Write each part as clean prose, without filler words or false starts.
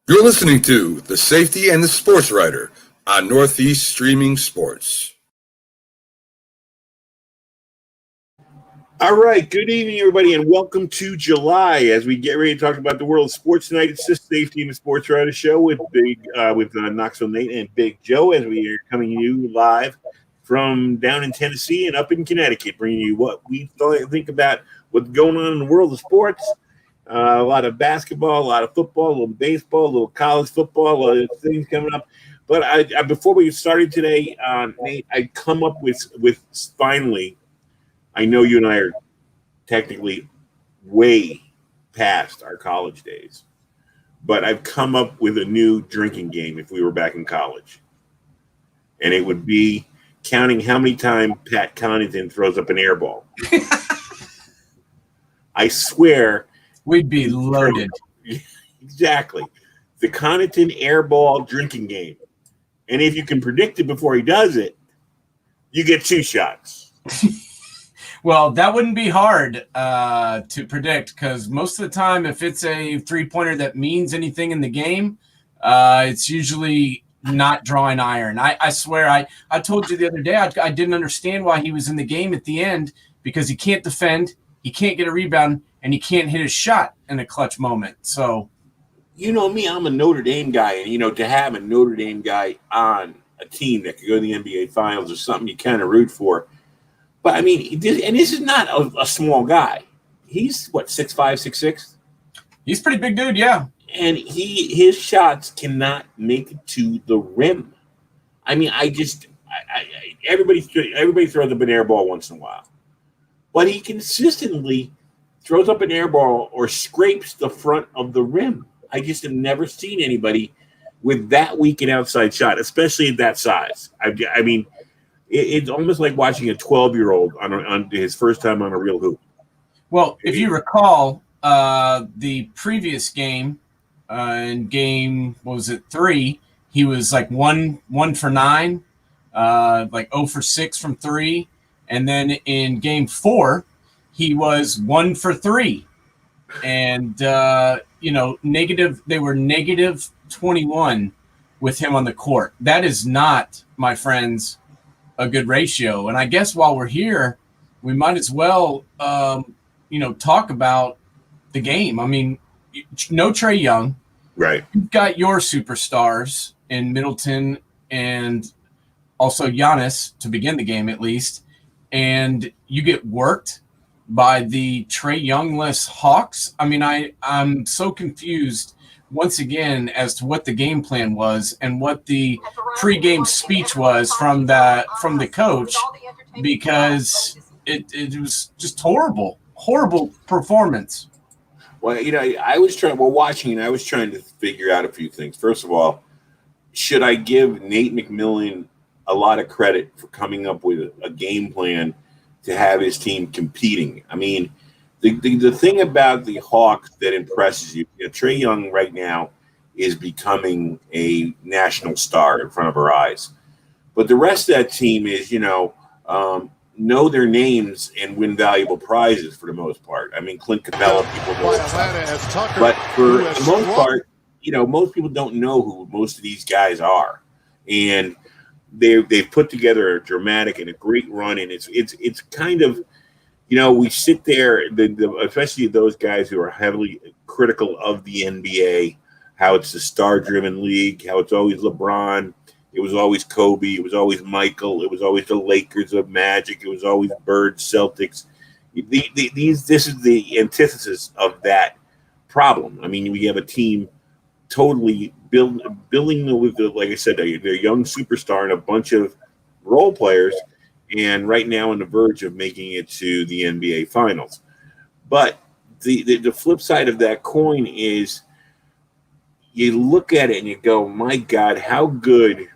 You're listening to The Safety and the Sportswriter on Northeast Streaming Sports. All right, good evening, everybody, and welcome to July as we get ready to talk about the world of sports tonight. It's the Safety and the Sportswriter show with Knoxville Nate and Big Joe as we are coming to you live from down in Tennessee and up in Connecticut, bringing you what we think about what's going on in the world of sports. A lot of basketball, a lot of football, a little baseball, a little college football, a lot of things coming up. But I before we started today, Nate, I come up with finally. I know you and I are technically way past our college days, but I've come up with a new drinking game if we were back in college. And it would be counting how many times Pat Connaughton throws up an air ball. I swear. We'd be loaded. Exactly. The Connaughton air ball drinking game. And if you can predict it before he does it, you get 2 shots. Well, that wouldn't be hard to predict because most of the time, if it's a three-pointer that means anything in the game, it's usually not drawing iron. I swear, I told you the other day I didn't understand why he was in the game at the end because he can't defend, he can't get a rebound, and he can't hit a shot in a clutch moment. So, you know me, I'm a Notre Dame guy, and to have a Notre Dame guy on a team that could go to the NBA Finals is something you kind of root for. But I mean, this is not a small guy. He's what, 6'5", 6'6"? He's a pretty big dude, yeah. And his shots cannot make it to the rim. I mean, everybody throws up an air ball once in a while, but he consistently throws up an air ball or scrapes the front of the rim. I just have never seen anybody with that weak an outside shot, especially at that size. I mean. It's almost like watching a 12-year-old on his first time on a real hoop. Well, if you recall the previous game, in game, 3, he was like 1 for 9, like 0 for 6 from 3. And then in game 4, he was 1 for 3. And, they were negative 21 with him on the court. That is not, my friends, a good ratio. And I guess while we're here, we might as well, talk about the game. I mean, no Trae Young. Right. You've got your superstars in Middleton and also Giannis to begin the game at least. And you get worked by the Trae Youngless Hawks. I mean, I'm so confused once again as to what the game plan was and what the pregame speech was from the coach, because it was just horrible performance. Well, I was watching and I was trying to figure out a few things. First of all, should I give Nate McMillan a lot of credit for coming up with a game plan to have his team competing? I mean, the thing about the Hawks that impresses you, Trae Young right now is becoming a national star in front of our eyes. But the rest of that team is, know their names and win valuable prizes for the most part. I mean, Clint Capella, people know. But for the most part, most people don't know who most of these guys are. And they've put together a dramatic and a great run, and it's kind of, we sit there, especially those guys who are heavily critical of the NBA, how it's a star-driven league, how it's always LeBron, it was always Kobe, it was always Michael, it was always the Lakers of Magic, it was always Bird, Celtics. This is the antithesis of that problem. I mean, we have a team totally building with, like I said, their young superstar and a bunch of role players, and right now on the verge of making it to the NBA Finals. But the flip side of that coin is you look at it and you go, my God, how good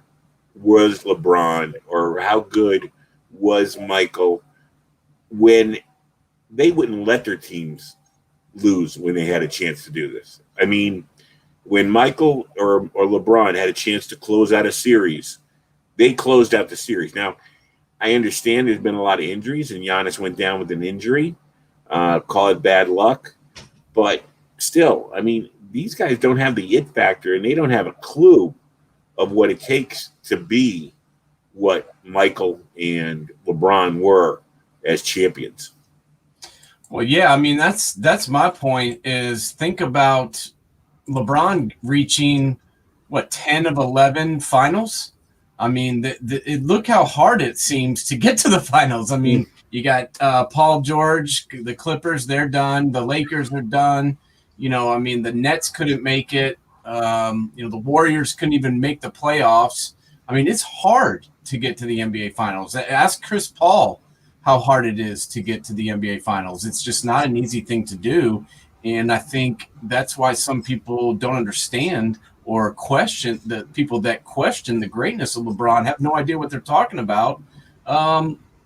was LeBron or how good was Michael when they wouldn't let their teams lose when they had a chance to do this? I mean, when Michael or LeBron had a chance to close out a series, they closed out the series. Now, I understand there's been a lot of injuries, and Giannis went down with an injury. Call it bad luck. But still, I mean, these guys don't have the it factor, and they don't have a clue of what it takes to be what Michael and LeBron were as champions. Well, yeah, I mean, that's my point is think about LeBron reaching, 10 of 11 finals? I mean, look how hard it seems to get to the finals. I mean, you got Paul George, the Clippers, they're done. The Lakers are done. I mean, the Nets couldn't make it. The Warriors couldn't even make the playoffs. I mean, it's hard to get to the NBA Finals. Ask Chris Paul how hard it is to get to the NBA Finals. It's just not an easy thing to do. And I think that's why some people don't understand or question the people that question the greatness of LeBron have no idea what they're talking about.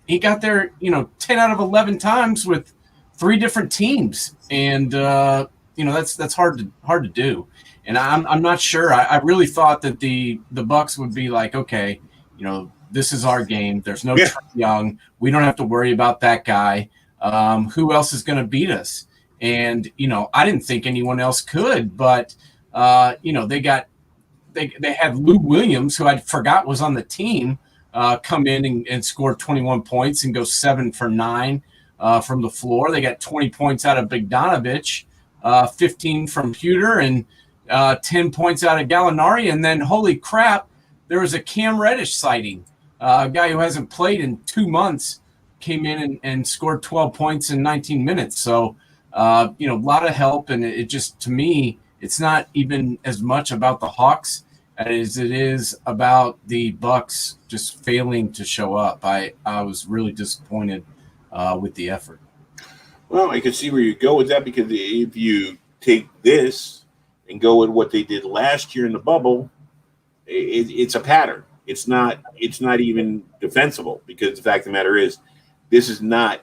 He got there, 10 out of 11 times with 3 different teams. And, that's hard to do. And I'm not sure. I really thought that the Bucks would be like, okay, this is our game. There's no Trae Young. We don't have to worry about that guy. Who else is going to beat us? And, I didn't think anyone else could, but, they had Lou Williams, who I forgot was on the team, come in and score 21 points and go 7 for 9 from the floor. They got 20 points out of Bogdanovich, 15 from Huter, and 10 points out of Gallinari. And then, holy crap, there was a Cam Reddish sighting. A guy who hasn't played in 2 months came in and scored 12 points in 19 minutes. So, a lot of help. And it just, to me, it's not even as much about the Hawks as it is about the Bucks just failing to show up. I was really disappointed with the effort. Well, I can see where you go with that, because if you take this and go with what they did last year in the bubble, it's a pattern. It's not even defensible, because the fact of the matter is, this is not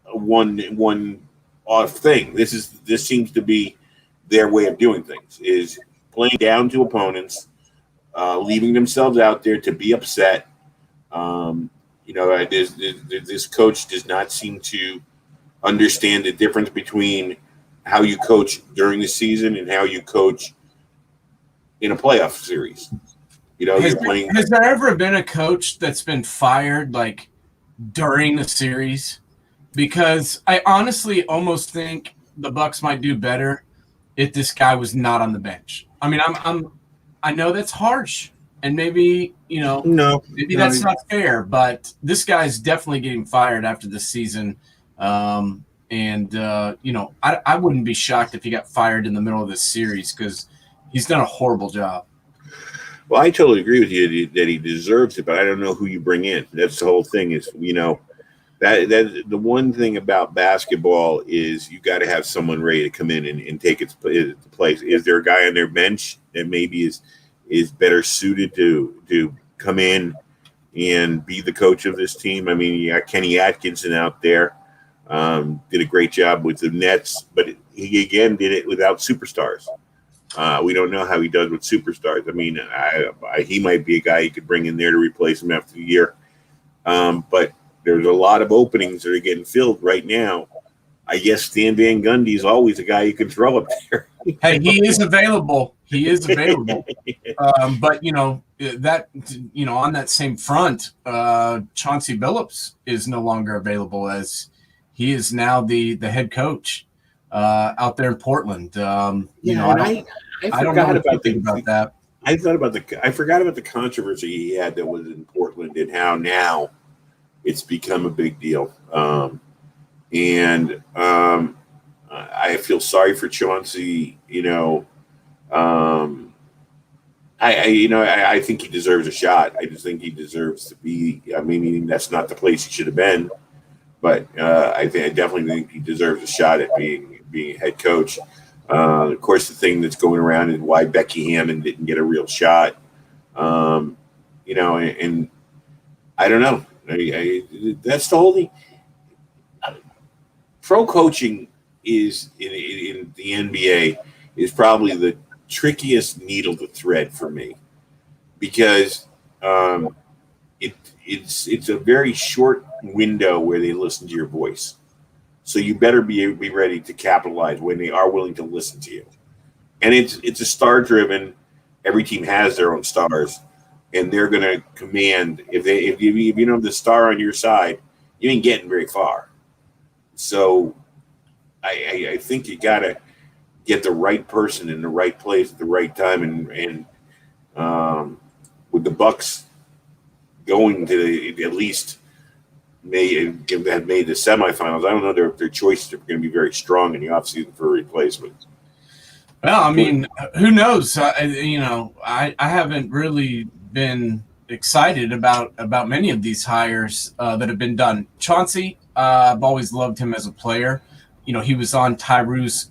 a one off thing. This seems to be their way of doing things, is playing down to opponents, leaving themselves out there to be upset. This coach does not seem to understand the difference between how you coach during the season and how you coach in a playoff series. Has there ever been a coach that's been fired like during the series? Because I honestly almost think the Bucks might do better if this guy was not on the bench. I mean, I know that's harsh, and maybe that's not fair, but this guy's definitely getting fired after this season. I wouldn't be shocked if he got fired in the middle of this series, because he's done a horrible job. Well, I totally agree with you that he deserves it, but I don't know who you bring in. That's the whole thing. Is that the one thing about basketball is you got to have someone ready to come in and take its place. Is there a guy on their bench that maybe is better suited to come in and be the coach of this team? I mean, you got Kenny Atkinson out there, did a great job with the Nets, but he again did it without superstars. We don't know how he does with superstars. I mean, he might be a guy you could bring in there to replace him after the year. But there's a lot of openings that are getting filled right now. I guess Stan Van Gundy is always a guy you can throw up there. Hey, he is available. But on that same front, Chauncey BIllups is no longer available, as he is now the head coach out there in Portland. I forgot about that. I forgot about the controversy he had that was in Portland, and how now it's become a big deal. I feel sorry for Chauncey. I think he deserves a shot. I just think he deserves to be. I mean, that's not the place he should have been, but I definitely think he deserves a shot at being a head coach. Of course, the thing that's going around is why Becky Hammon didn't get a real shot. And I don't know. That's the whole thing. Pro coaching is in the NBA is probably the trickiest needle to thread for me, because it's a very short window where they listen to your voice. So you better be ready to capitalize when they are willing to listen to you. And it's a star driven. Every team has their own stars, and they're going to command. If you don't have the star on your side, you ain't getting very far. So I think you got to get the right person in the right place at the right time, and with the Bucks going to at least have made the semifinals. I don't know their choices are going to be very strong in the offseason for a replacement. Well, I mean, who knows? I haven't really been excited about many of these hires that have been done. Chauncey, I've always loved him as a player. He was on Ty Lue's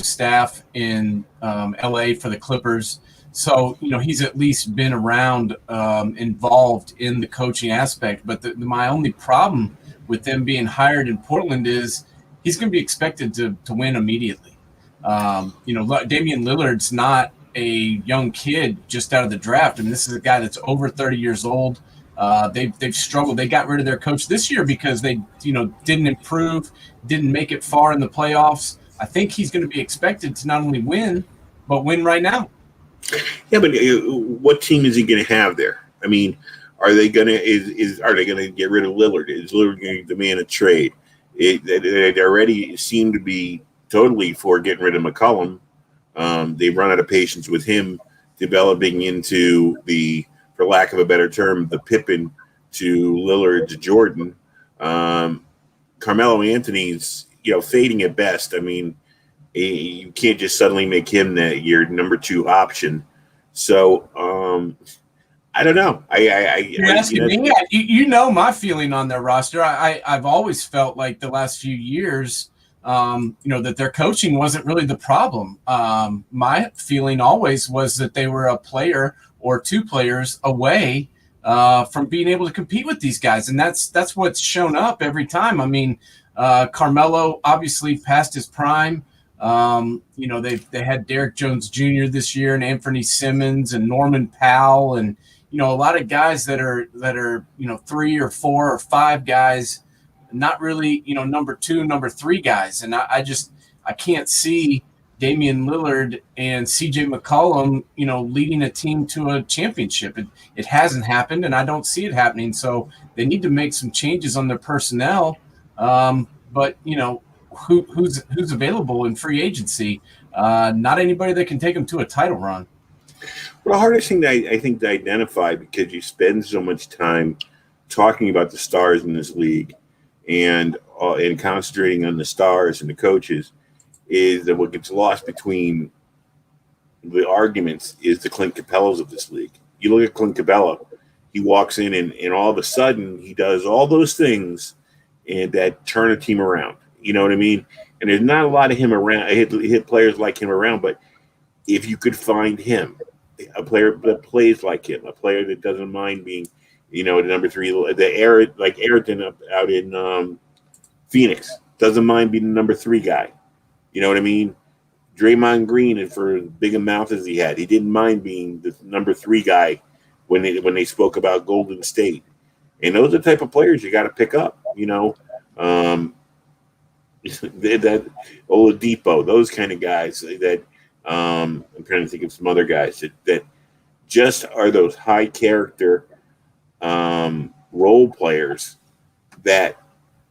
staff in LA for the Clippers. So, he's at least been around, involved in the coaching aspect. But my only problem with them being hired in Portland is he's going to be expected to win immediately. Damian Lillard's not a young kid just out of the draft. I mean, this is a guy that's over 30 years old. They've struggled. They got rid of their coach this year because they, didn't improve, didn't make it far in the playoffs. I think he's going to be expected to not only win, but win right now. Yeah, but what team is he going to have there? I mean, are they going to get rid of Lillard? Is Lillard going to demand a trade? They already seem to be totally for getting rid of McCollum. They've run out of patience with him developing into the, for lack of a better term, the Pippen to Lillard to Jordan. Carmelo Anthony's, fading at best. I mean, you can't just suddenly make him your number 2 option. So I don't know. You're asking me? My feeling on their roster. I've always felt like the last few years, that their coaching wasn't really the problem. My feeling always was that they were a player or 2 players away from being able to compete with these guys, and that's what's shown up every time. I mean, Carmelo obviously past his prime. They had Derek Jones Jr. this year, and Anthony Simmons and Norman Powell, and a lot of guys that are 3 or 4 or 5 guys, not really number 2, number 3 guys, and I can't see Damian Lillard and CJ McCollum leading a team to a championship. It hasn't happened, and I don't see it happening. So they need to make some changes on their personnel. But who's available in free agency? Not anybody that can take them to a title run. Well, the hardest thing that I think to identify, because you spend so much time talking about the stars in this league and concentrating on the stars and the coaches, is that what gets lost between the arguments is the Clint Capellas of this league. You look at Clint Capella, he walks in and all of a sudden he does all those things and that turn a team around. You know what I mean? And there's not a lot of him around. I hit players like him around, but if you could find him, a player that plays like him, a player that doesn't mind being, the number 3, like Ayrton out in Phoenix, doesn't mind being the number 3 guy. You know what I mean? Draymond Green, and for as big a mouth as he had, he didn't mind being the number 3 guy when they spoke about Golden State. And those are the type of players you got to pick up. That Oladipo, those kind of guys that I'm trying to think of some other guys that just are those high character role players that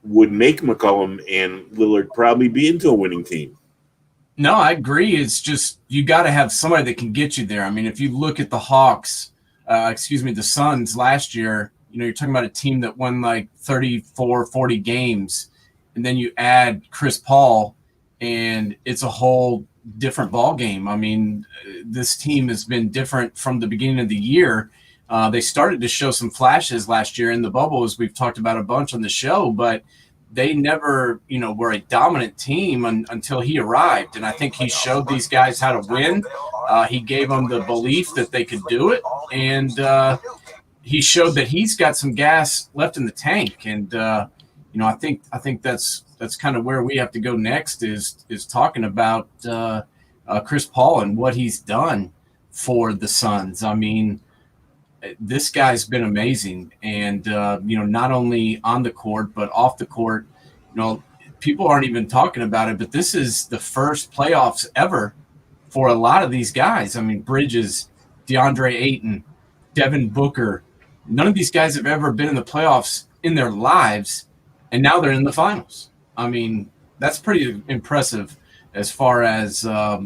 would make McCollum and Lillard probably be into a winning team. No, I agree. It's just you got to have somebody that can get you there. I mean, if you look at the Hawks, the Suns last year, you're talking about a team that won like 34, 40 games, and then you add Chris Paul, and it's a whole different ball game. I mean, this team has been different from the beginning of the year. They started to show some flashes last year in the bubble, as we've talked about a bunch on the show, but they never, were a dominant team until he arrived. And I think he showed these guys how to win. He gave them the belief that they could do it. And he showed that he's got some gas left in the tank. And, I think that's kind of where we have to go next is talking about Chris Paul and what he's done for the Suns. I mean, this guy's been amazing. And, not only on the court, but off the court, people aren't even talking about it, but this is the first playoffs ever for a lot of these guys. I mean, Bridges, DeAndre Ayton, Devin Booker, none of these guys have ever been in the playoffs in their lives, and now they're in the finals. I mean, that's pretty impressive as far as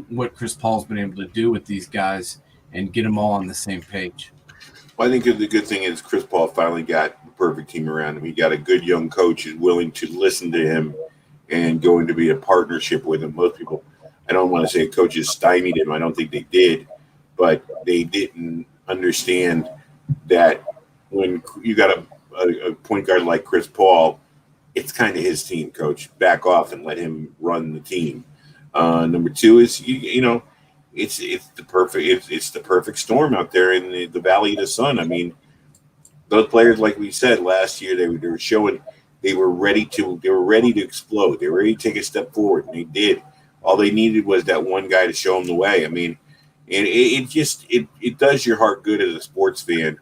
what Chris Paul's been able to do with these guys and get them all on the same page. Well, I think the good thing is Chris Paul finally got the perfect team around him. He got a good young coach who's willing to listen to him and going to be a partnership with him. Most people, I don't want to say coaches stymied him. I don't think they did, but they didn't understand that when you got a point guard like Chris Paul, it's kind of his team, coach. Back off and let him run the team. Number two is, it's the perfect storm out there in the Valley of the Sun. I mean, those players, like we said last year, they were showing they were ready to explode. They were ready to take a step forward, and they did. All they needed was that one guy to show them the way. I mean, and it does your heart good as a sports fan,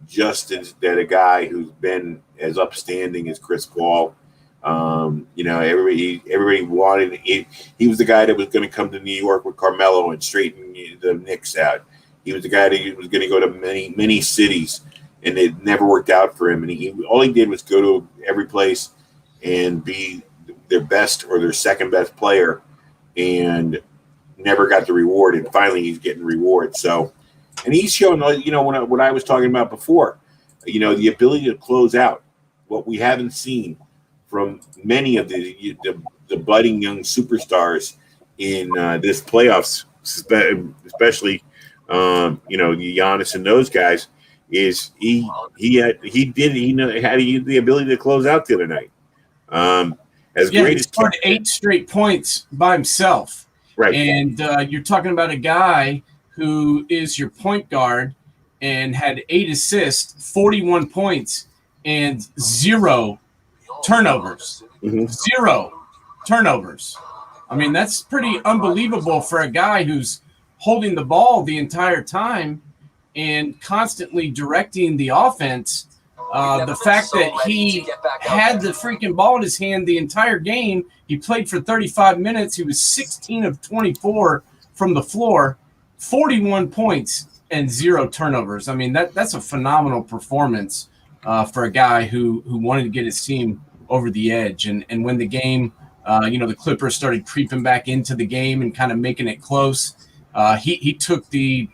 just as that a guy who's been as upstanding as Chris Paul. Everybody wanted it. He was the guy that was going to come to New York with Carmelo and straighten the Knicks out. He was the guy that was going to go to many cities, and it never worked out for him. And all he did was go to every place and be their best or their second best player, and never got the reward. And finally, he's getting reward. So, and he's shown, what I was talking about before, the ability to close out, what we haven't seen from many of the budding young superstars in this playoffs, especially Giannis and those guys, is he had the ability to close out the other night. He scored 8 straight points by himself, right? And you're talking about a guy who is your point guard and had 8 assists, 41 points, and 0 turnovers. Mm-hmm. 0 turnovers. I mean, that's pretty unbelievable for a guy who's holding the ball the entire time and constantly directing the offense. The fact that he had the freaking ball in his hand the entire game, he played for 35 minutes. He was 16 of 24 from the floor, 41 points and 0 turnovers. I mean, that's a phenomenal performance for a guy who wanted to get his team over the edge. And when the game, the Clippers started creeping back into the game and kind of making it close, he took the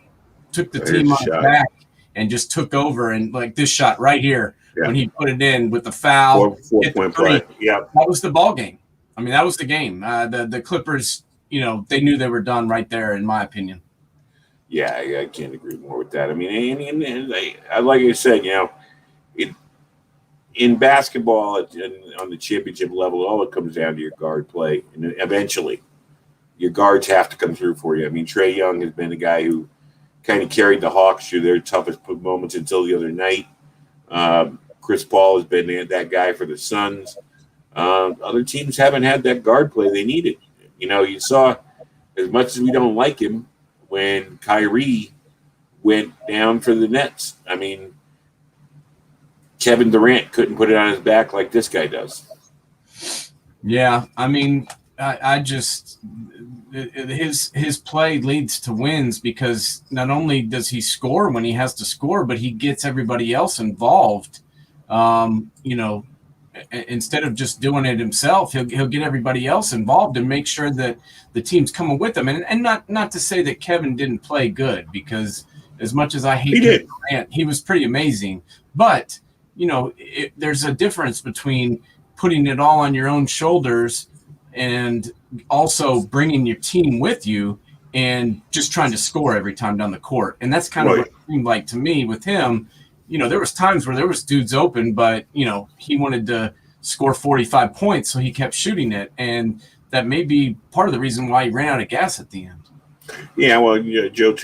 team on his back and just took over. And like this shot right here, when he put it in with the foul, 4-point play. Yeah, that was the ball game. I mean, that was the game. The Clippers, they knew they were done right there, in my opinion. Yeah, I can't agree more with that. I mean, and like I said, in basketball on the championship level, all it comes down to your guard play, and eventually your guards have to come through for you. I mean, Trae Young has been the guy who kind of carried the Hawks through their toughest moments until the other night. Chris Paul has been that guy for the Suns. Other teams haven't had that guard play they needed. You saw, as much as we don't like him, when Kyrie went down for the Nets. I mean, Kevin Durant couldn't put it on his back like this guy does. Yeah, I mean, I just his play leads to wins because not only does he score when he has to score, but he gets everybody else involved. Instead of just doing it himself, he'll get everybody else involved and make sure that the team's coming with him. And not to say that Kevin didn't play good, because as much as I hate Kevin Durant, he was pretty amazing. But there's a difference between putting it all on your own shoulders and also bringing your team with you and just trying to score every time down the court. And that's kind of what it seemed like to me with him. There was times where there was dudes open, but, he wanted to score 45 points, so he kept shooting it. And that may be part of the reason why he ran out of gas at the end. Yeah, well, Joe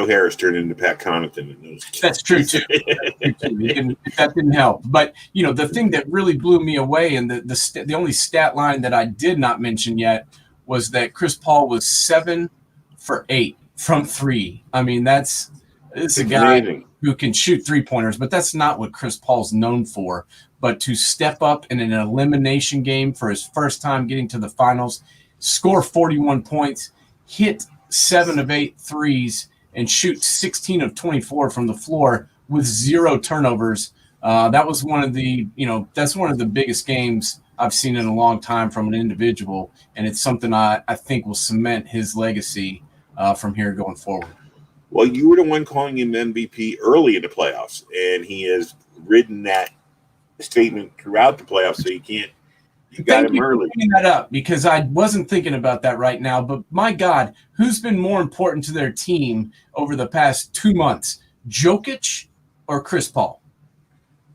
Harris turned into Pat Connaughton. That's true, too. That didn't help. But, the thing that really blew me away, and the only stat line that I did not mention yet, was that Chris Paul was 7 for 8 from 3. I mean, it's a guy. Amazing. who can shoot three-pointers, but that's not what Chris Paul's known for. But to step up in an elimination game for his first time getting to the finals, score 41 points, hit 7 of 8 threes, and shoot 16 of 24 from the floor with 0 turnovers. That was one of the, that's one of the biggest games I've seen in a long time from an individual, and it's something I think will cement his legacy from here going forward. Well, you were the one calling him MVP early in the playoffs, and he has ridden that statement throughout the playoffs, so you got him early. Thank you for bringing that up, because I wasn't thinking about that right now, but my God, who's been more important to their team over the past 2 months, Jokic or Chris Paul?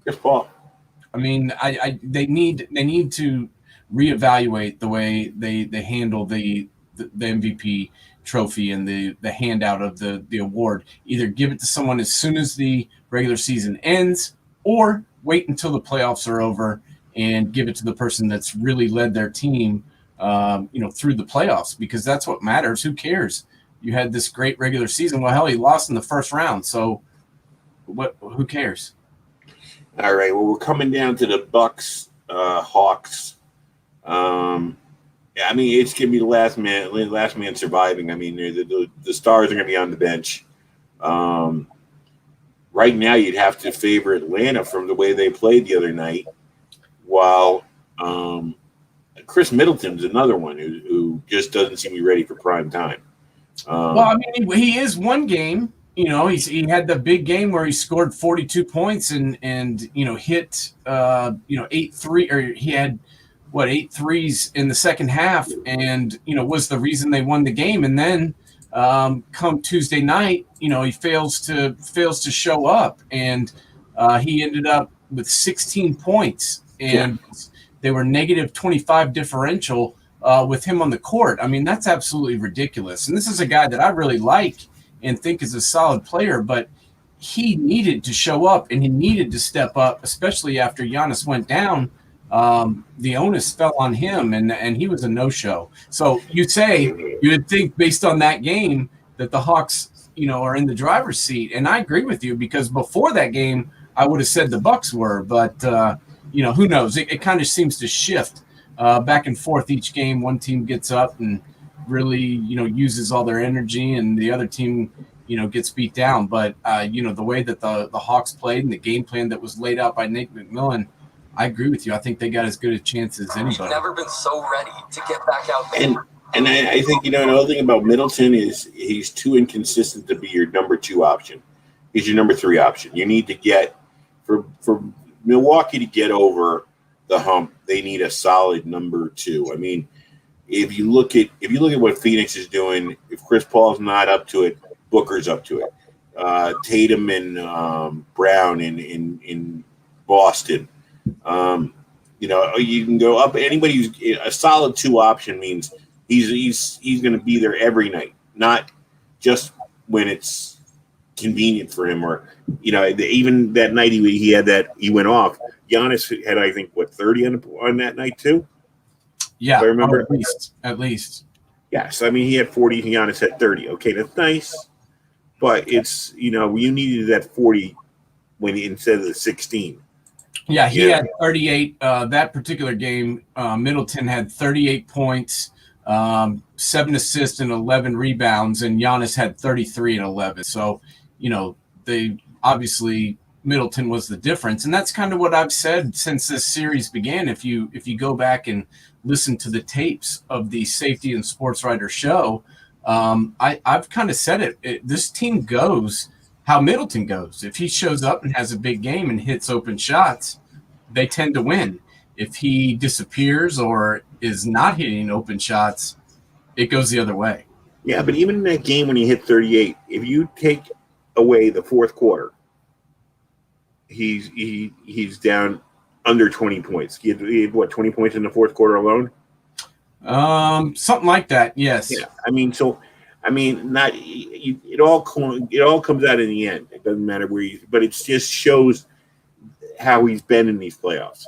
Chris Paul. I mean, they need to reevaluate the way they handle the MVP trophy and the handout of the award. Either give it to someone as soon as the regular season ends, or wait until the playoffs are over and give it to the person that's really led their team, through the playoffs, because that's what matters. Who cares? You had this great regular season. Well, hell, you lost in the first round, so who cares? All right. Well, we're coming down to the Bucks, Hawks. I mean, it's gonna be the last man surviving. I mean, the stars are gonna be on the bench. Right now, you'd have to favor Atlanta from the way they played the other night. While Chris Middleton's another one who just doesn't seem to be ready for prime time. Well, I mean, he is one game. He had the big game where he scored 42 points and hit 8 3, or he had 8 threes in the second half, and was the reason they won the game. And then come Tuesday night, he fails to show up, and he ended up with 16 points, and they were negative 25 differential with him on the court. I mean, that's absolutely ridiculous. And this is a guy that I really like and think is a solid player, but he needed to show up and he needed to step up, especially after Giannis went down. The onus fell on him, and he was a no-show. So you would think based on that game that the Hawks, are in the driver's seat. And I agree with you, because before that game, I would have said the Bucks were, but who knows? It kind of seems to shift back and forth each game. One team gets up and really, uses all their energy, and the other team, gets beat down. But, the way that the Hawks played and the game plan that was laid out by Nate McMillan, I agree with you. I think they got as good a chance as anybody. We've never been so ready to get back out there. And I think, another thing about Middleton is he's too inconsistent to be your number 2 option. He's your number 3 option. You need to get for Milwaukee to get over the hump, they need a solid number 2. I mean, if you look at what Phoenix is doing, if Chris Paul's not up to it, Booker's up to it. Tatum and Brown in Boston. You can go up. Anybody who's a solid 2 option means he's going to be there every night, not just when it's convenient for him, or even that night he went off. Giannis had, I think, 30 on that night too. Yeah, I remember at least. Yes, I mean he had 40. Giannis had 30. Okay, that's nice, but it's you needed that 40 instead of the 16. Yeah, he had 38. That particular game, Middleton had 38 points, 7 assists and 11 rebounds, and Giannis had 33 and 11. So, they obviously Middleton was the difference, and that's kind of what I've said since this series began. If you go back and listen to the tapes of the Safety and Sportswriter show, I've kind of said it. This team goes how Middleton goes. If he shows up and has a big game and hits open shots, they tend to win. If he disappears or is not hitting open shots, it goes the other way. Yeah, but even in that game when he hit 38, if you take away the fourth quarter, he's down under 20 points. He had 20 points in the fourth quarter alone? Something like that, yes. Yeah, it all comes out in the end. It doesn't matter where but it just shows how he's been in these playoffs.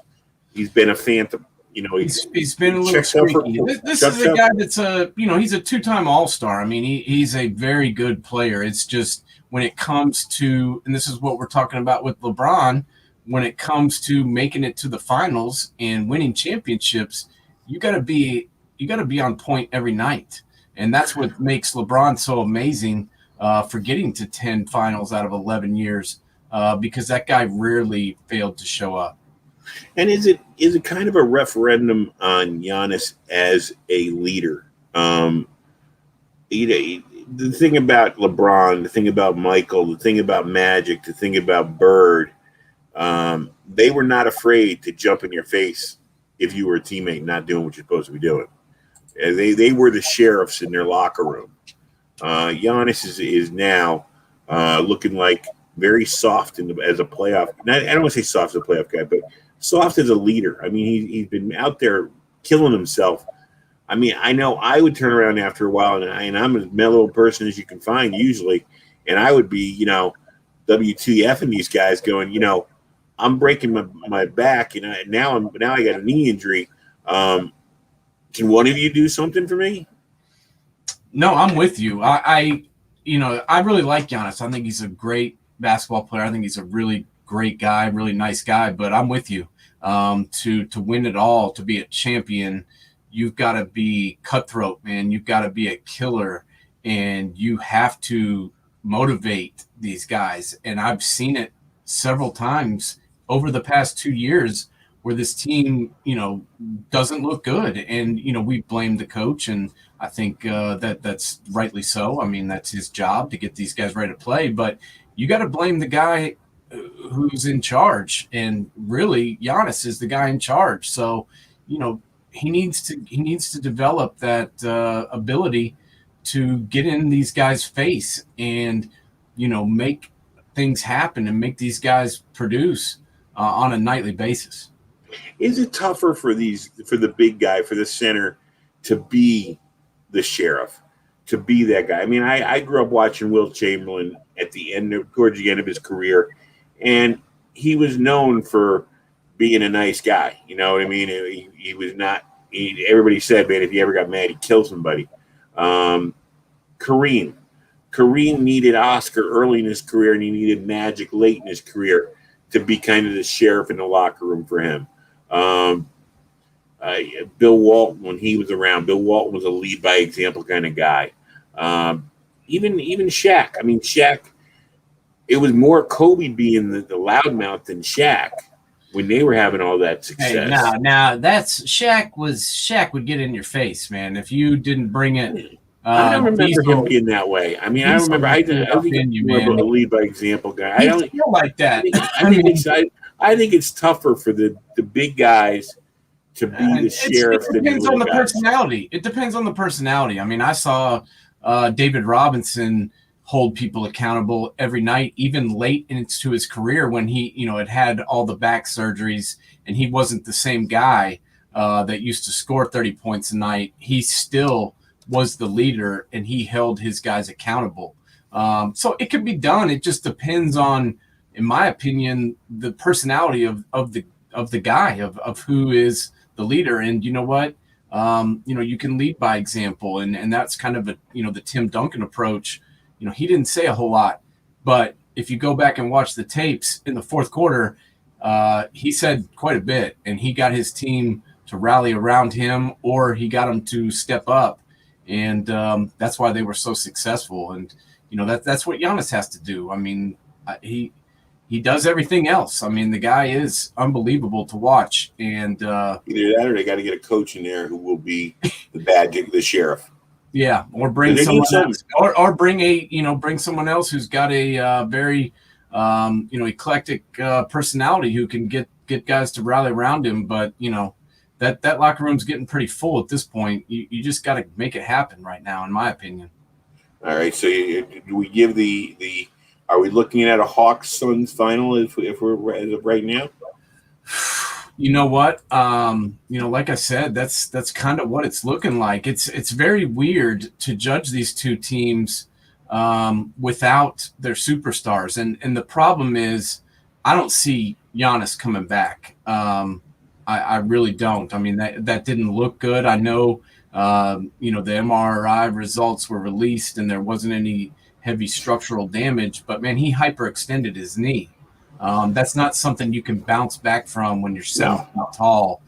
He's been a phantom. he's been a little streaky. This is a guy that's he's a two-time All-Star. I mean, he's a very good player. It's just when it comes to, and this is what we're talking about with LeBron, when it comes to making it to the finals and winning championships, you got to be on point every night, and that's what makes LeBron so amazing for getting to 10 finals out of 11 years, because that guy rarely failed to show up. And is it kind of a referendum on Giannis as a leader? The thing about LeBron, the thing about Michael, the thing about Magic, the thing about Bird, they were not afraid to jump in your face if you were a teammate not doing what you're supposed to be doing. They were the sheriffs in their locker room. Giannis is now looking like very soft as a playoff. I don't want to say soft as a playoff guy, but soft as a leader. I mean, he's been out there killing himself. I mean, I know I would turn around after a while, and I'm as mellow a person as you can find usually, and I would be, WTFing these guys going, I'm breaking my back, and now I got a knee injury. Can one of you do something for me? No, I'm with you. I really like Giannis. I think he's a great basketball player. I think he's a really great guy, really nice guy. But I'm with you. To win it all, to be a champion, you've got to be cutthroat, man. You've got to be a killer, and you have to motivate these guys. And I've seen it several times over the past 2 years where this team, doesn't look good. And, we blame the coach, and I think that's rightly so. I mean, that's his job to get these guys ready to play. But you got to blame the guy who's in charge. And really, Giannis is the guy in charge. So, he needs to develop that ability to get in these guys' face and, make things happen and make these guys produce on a nightly basis. Is it tougher for the big guy, for the center, to be the sheriff, to be that guy? I mean, I grew up watching Wilt Chamberlain towards the end of his career, and he was known for being a nice guy. You know what I mean? He was not. Everybody said, man, if he ever got mad, he'd kill somebody. Kareem needed Oscar early in his career, and he needed Magic late in his career to be kind of the sheriff in the locker room for him. Bill Walton, when he was around, Bill Walton was a lead by example kind of guy. Even Shaq. I mean, Shaq, it was more Kobe being the loudmouth than Shaq when they were having all that success. Hey, now that's Shaq would get in your face, man, if you didn't bring it. I don't remember him being that way. I mean, I think he's more of a lead by example guy. I don't feel like that. I think it's tougher for the big guys to be the sheriff. It depends on the personality. It depends on the personality. I mean, I saw David Robinson hold people accountable every night, even late into his career when he, had all the back surgeries and he wasn't the same guy that used to score 30 points a night. He still was the leader and he held his guys accountable. So it can be done. It just depends on, in my opinion, the personality of the guy, of who is the leader. And you know what? You can lead by example. And that's kind of the Tim Duncan approach. He didn't say a whole lot, but if you go back and watch the tapes in the fourth quarter, he said quite a bit, and he got his team to rally around him, or he got them to step up. And that's why they were so successful. And, that's what Giannis has to do. I mean, he does everything else. I mean, the guy is unbelievable to watch. And either that or they got to get a coach in there who will be the sheriff. Yeah, or bring someone else, or bring someone else who's got a very eclectic personality who can get guys to rally around him. But that locker room's getting pretty full at this point. You just got to make it happen right now, in my opinion. All right, so do we give the are we looking at a Hawks-Suns final if we're as of right now? You know what? Like I said, that's kind of what it's looking like. It's very weird to judge these two teams without their superstars. And the problem is I don't see Giannis coming back. I really don't. I mean, that didn't look good. I know, the MRI results were released and there wasn't any heavy structural damage, but man, he hyperextended his knee. That's not something you can bounce back from when you're 7 feet tall,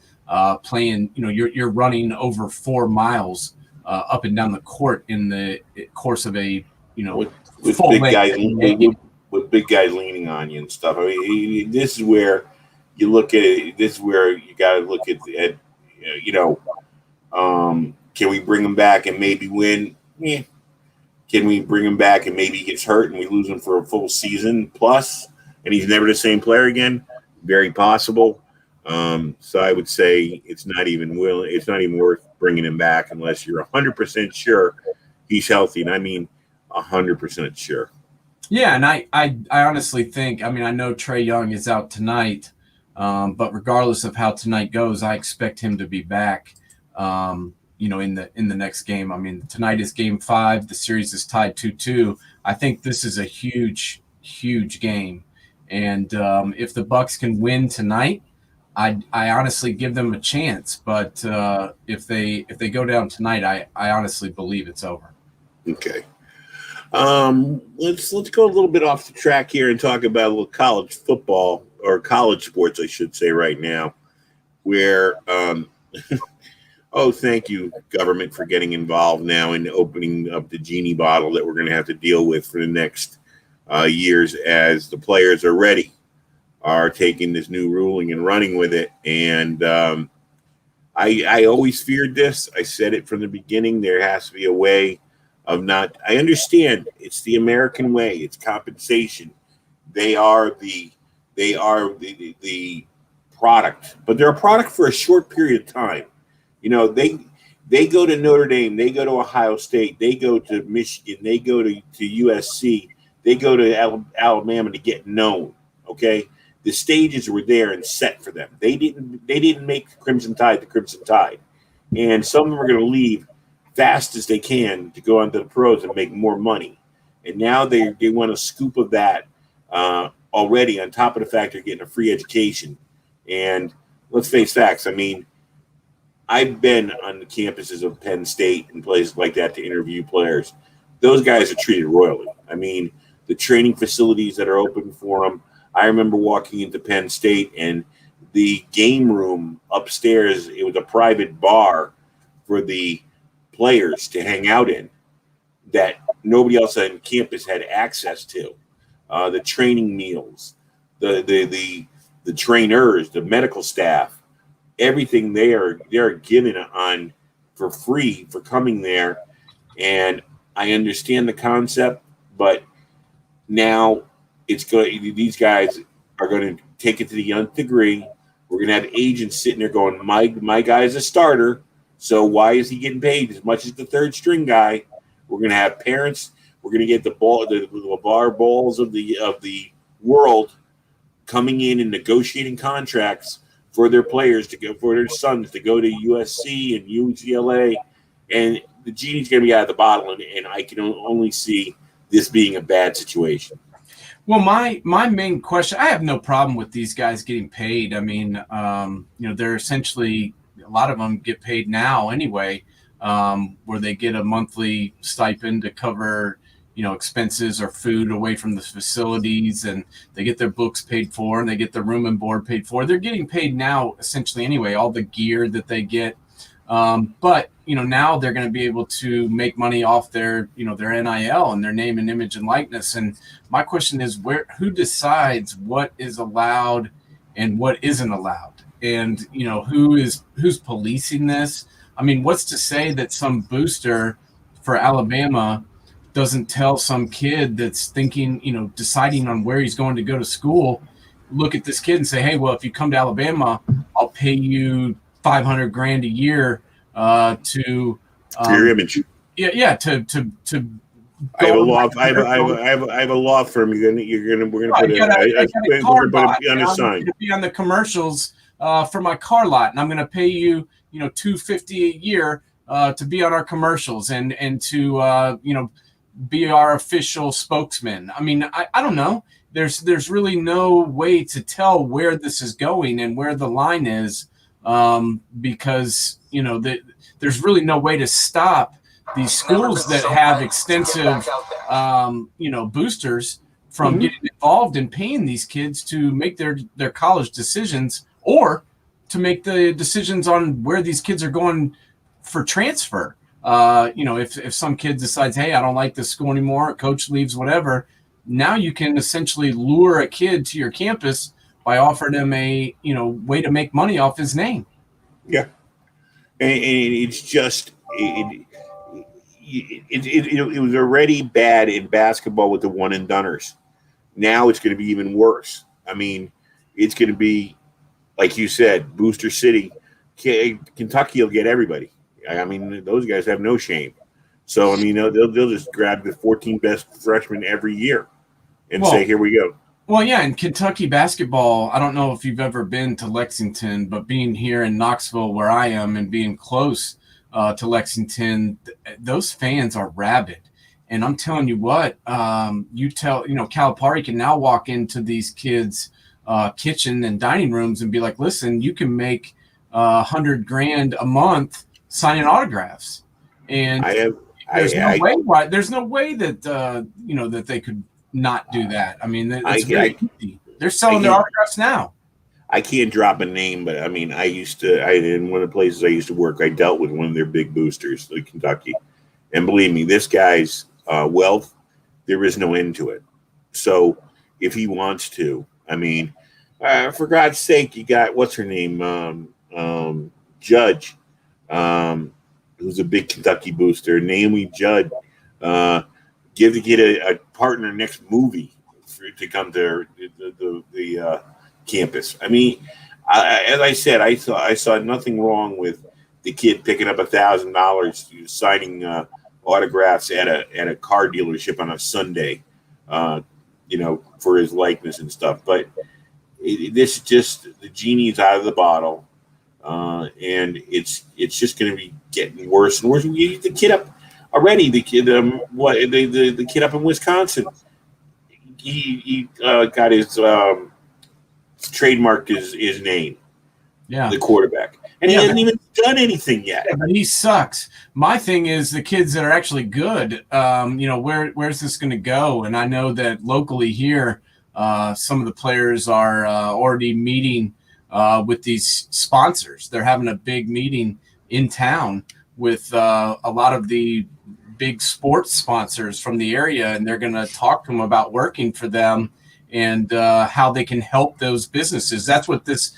playing, you're running over 4 miles up and down the court in the course of a, with big guys with big guys leaning on you and stuff. I mean, this is where you look at it. This is where you got to look at can we bring him back and maybe win? Yeah. Can we bring him back and maybe he gets hurt and we lose him for a full season plus, and he's never the same player again? Very possible. So I would say it's not even worth bringing him back unless you're 100% sure he's healthy. And I mean 100% sure. Yeah, and I honestly think, I mean, I know Trae Young is out tonight, but regardless of how tonight goes, I expect him to be back, in the next game. I mean, tonight is game 5. The series is tied 2-2. I think this is a huge, huge game. And if the Bucks can win tonight, I honestly give them a chance. But if they go down tonight, I honestly believe it's over. Okay. Let's go a little bit off the track here and talk about a little college football, or college sports, I should say, right now, where oh, thank you, government, for getting involved now in opening up the genie bottle that we're going to have to deal with for the next years as the players are taking this new ruling and running with it. And I always feared this. I said it from the beginning. There has to be a way of not. I understand it's the American way. It's compensation. They are the product, but they're a product for a short period of time. They go to Notre Dame, they go to Ohio State, they go to Michigan, they go to USC, they go to Alabama to get known. Okay, the stages were there and set for them. They didn't make the Crimson Tide the Crimson Tide, and some of them are going to leave fast as they can to go onto the pros and make more money. And now they want a scoop of that already, on top of the fact they're getting a free education. And let's face facts. I mean, I've been on the campuses of Penn State and places like that to interview players. Those guys are treated royally. I mean, the training facilities that are open for them. I remember walking into Penn State and the game room upstairs, it was a private bar for the players to hang out in that nobody else on campus had access to. The training meals, the trainers, the medical staff, everything they're given on for free for coming there. And I understand the concept, but now it's going. These guys are going to take it to the nth degree. We're going to have agents sitting there going, my guy's a starter, so why is he getting paid as much as the third string guy? We're going to have parents. We're going to get the LeVar Balls of the world coming in and negotiating contracts for their players to go, for their sons to go to USC and UCLA, and the genie's going to be out of the bottle, and I can only see this being a bad situation. Well, my main question, I have no problem with these guys getting paid. I mean, they're essentially, a lot of them get paid now anyway, where they get a monthly stipend to cover, expenses or food away from the facilities, and they get their books paid for and they get their room and board paid for. They're getting paid now essentially anyway, all the gear that they get. But now they're going to be able to make money off their NIL and their name and image and likeness. And my question is, who decides what is allowed and what isn't allowed? And, who's policing this? I mean, what's to say that some booster for Alabama doesn't tell some kid that's thinking, deciding on where he's going to go to school, look at this kid and say, hey, well, if you come to Alabama, I'll pay you $500,000 a year to your image. Yeah. To I have a law. I have a law firm. We're gonna put it on the sign. To be on the commercials for my car lot, and I'm going to pay you, $250 a year to be on our commercials and to be our official spokesman. I mean, I don't know. There's really no way to tell where this is going and where the line is because there's really no way to stop these schools that have extensive boosters from getting involved in paying these kids to make their college decisions, or to make the decisions on where these kids are going for transfer. If some kid decides, hey, I don't like this school anymore, coach leaves, whatever, now you can essentially lure a kid to your campus by offering him a way to make money off his name. Yeah, and it's just it was already bad in basketball with the one and doners. Now it's going to be even worse. I mean, it's going to be, like you said, Booster City. Kentucky will get everybody. I mean, those guys have no shame. So, I mean, they'll just grab the 14 best freshmen every year and say, here we go. Well, yeah, in Kentucky basketball, I don't know if you've ever been to Lexington, but being here in Knoxville where I am and being close to Lexington, those fans are rabid. And I'm telling you what, Calipari can now walk into these kids' kitchen and dining rooms and be like, listen, you can make $100,000 a month signing autographs. And there's no way that that they could not do that. I mean, it's very easy. They're selling their autographs now. I can't drop a name, but I mean, in one of the places I used to work, I dealt with one of their big boosters, like Kentucky. And believe me, this guy's wealth, there is no end to it. So if he wants to, I mean, for God's sake, you got, what's her name? Judge, who's a big Kentucky booster, Naomi Judd, give the kid a partner next movie to come to the campus. I mean, as I said, I saw nothing wrong with the kid picking up $1,000 signing autographs at a car dealership on a Sunday, for his likeness and stuff. But this just, the genie's out of the bottle, and it's just going to be getting worse and worse. The kid up already, the kid the kid up in Wisconsin, he got his trademarked his name, the quarterback, and he hasn't even done anything yet. Yeah, but he sucks. My thing is the kids that are actually good. Where's this going to go? And I know that locally here, some of the players are already meeting with these sponsors. They're having a big meeting in town with a lot of the big sports sponsors from the area, and they're going to talk to them about working for them and how they can help those businesses. That's what this,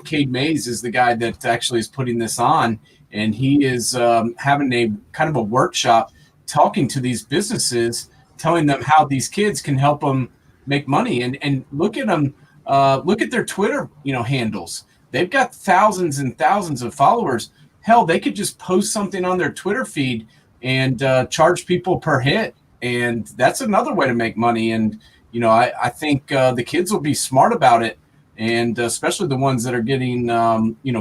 Cade Mays is the guy that actually is putting this on, and he is having a kind of a workshop talking to these businesses, telling them how these kids can help them make money. And look at them, look at their Twitter, handles. They've got thousands and thousands of followers. Hell, they could just post something on their Twitter feed and charge people per hit, and that's another way to make money. And I think the kids will be smart about it, and especially the ones that are getting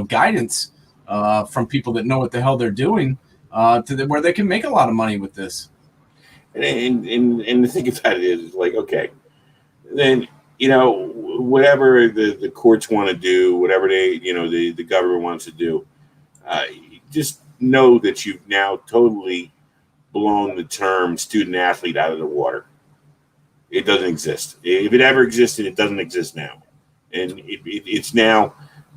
guidance from people that know what the hell they're doing, where they can make a lot of money with this. And the thing about it is like, okay, then whatever the courts want to do, whatever the government wants to do, just know that you've now totally blown the term student athlete out of the water. It doesn't exist. If it ever existed, it doesn't exist now. And it's now,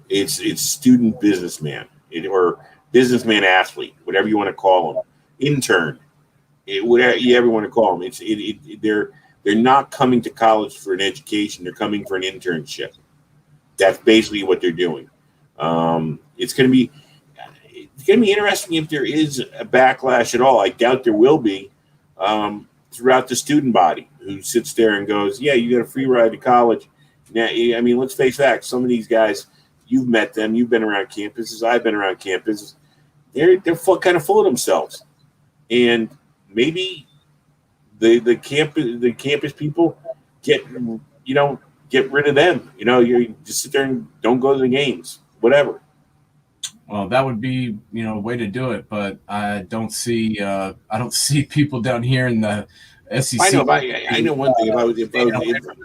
it's student businessman, or businessman athlete, whatever you want to call them, intern, whatever you ever want to call them. They're not coming to college for an education. They're coming for an internship. That's basically what they're doing. It's going to be interesting if there is a backlash at all. I doubt there will be throughout the student body who sits there and goes, yeah, you got a free ride to college. Now, I mean, let's face facts. Some of these guys, you've met them. You've been around campuses. I've been around campuses. They're kind of full of themselves. And maybe the campus people get rid of them. You just sit there and don't go to the games, whatever. Well, that would be, a way to do it, but I don't see people down here in the SEC. I know one thing about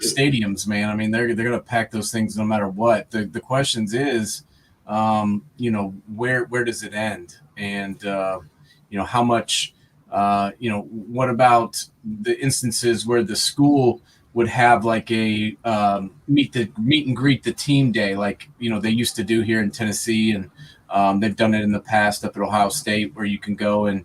stadiums, man. I mean, they're going to pack those things no matter what. The question is, where does it end? And, how much, what about the instances where the school would have like a meet and greet the team day, like, they used to do here in Tennessee, and they've done it in the past up at Ohio State, where you can go and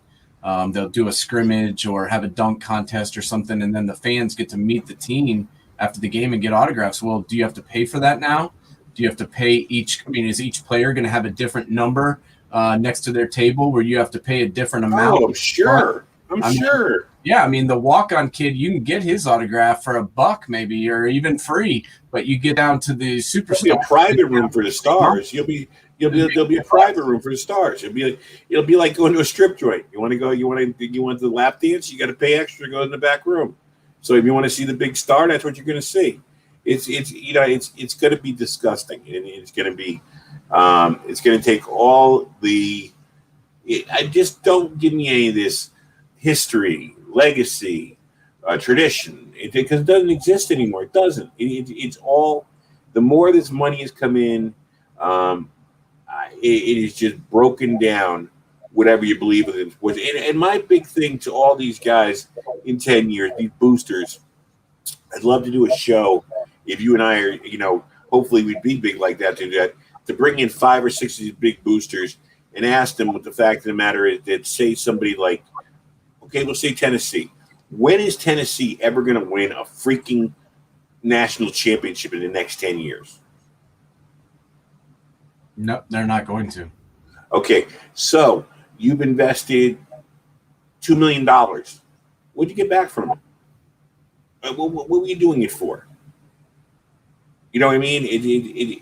they'll do a scrimmage or have a dunk contest or something, and then the fans get to meet the team after the game and get autographs. Well, do you have to pay for that now? Do you have to pay is each player going to have a different number next to their table where you have to pay a different amount? Oh, I'm sure. I'm sure. Yeah, the walk-on kid, you can get his autograph for $1 maybe, or even free. But you get down to the superstar. There'll be a private room for the stars. There'll be a private room for the stars. It'll be like going to a strip joint. You want the lap dance? You got to pay extra to go in the back room. So if you want to see the big star, that's what you're going to see. It's going to be disgusting, and it's going to be it's going to take all the. I just don't give me any of this history, legacy, tradition, because it doesn't exist anymore. It doesn't. It's all. The more this money has come in, it is just broken down. Whatever you believe in sports, and my big thing to all these guys in 10 years, these boosters, I'd love to do a show. If you and I are, hopefully we'd be big like that, to bring in 5 or 6 of these big boosters and ask them what the fact of the matter is that, say somebody like, okay, we'll say Tennessee. When is Tennessee ever going to win a freaking national championship in the next 10 years? No, they're not going to. Okay, so you've invested $2 million. What'd you get back from it? What were you doing it for? You know what I mean?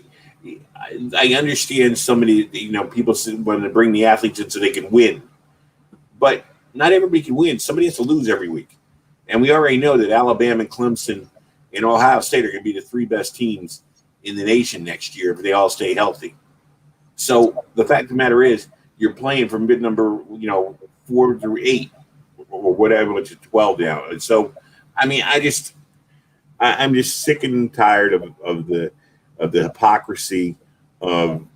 I understand somebody, people want to bring the athletes in so they can win. But not everybody can win. Somebody has to lose every week. And we already know that Alabama and Clemson and Ohio State are going to be the 3 best teams in the nation next year if they all stay healthy. So the fact of the matter is, you're playing from bid number, 4 through 8 or whatever, which is 12 now. And so, I'm just sick and tired of the hypocrisy of,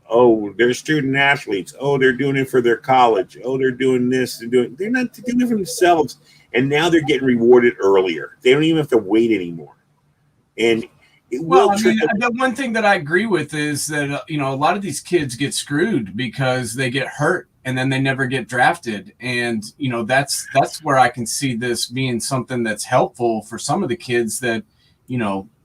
oh, they're student athletes. Oh, they're doing it for their college. Oh, they're doing this. They're not doing it for themselves. And now they're getting rewarded earlier. They don't even have to wait anymore. And the one thing that I agree with is that, a lot of these kids get screwed because they get hurt and then they never get drafted. And, that's where I can see this being something that's helpful for some of the kids that,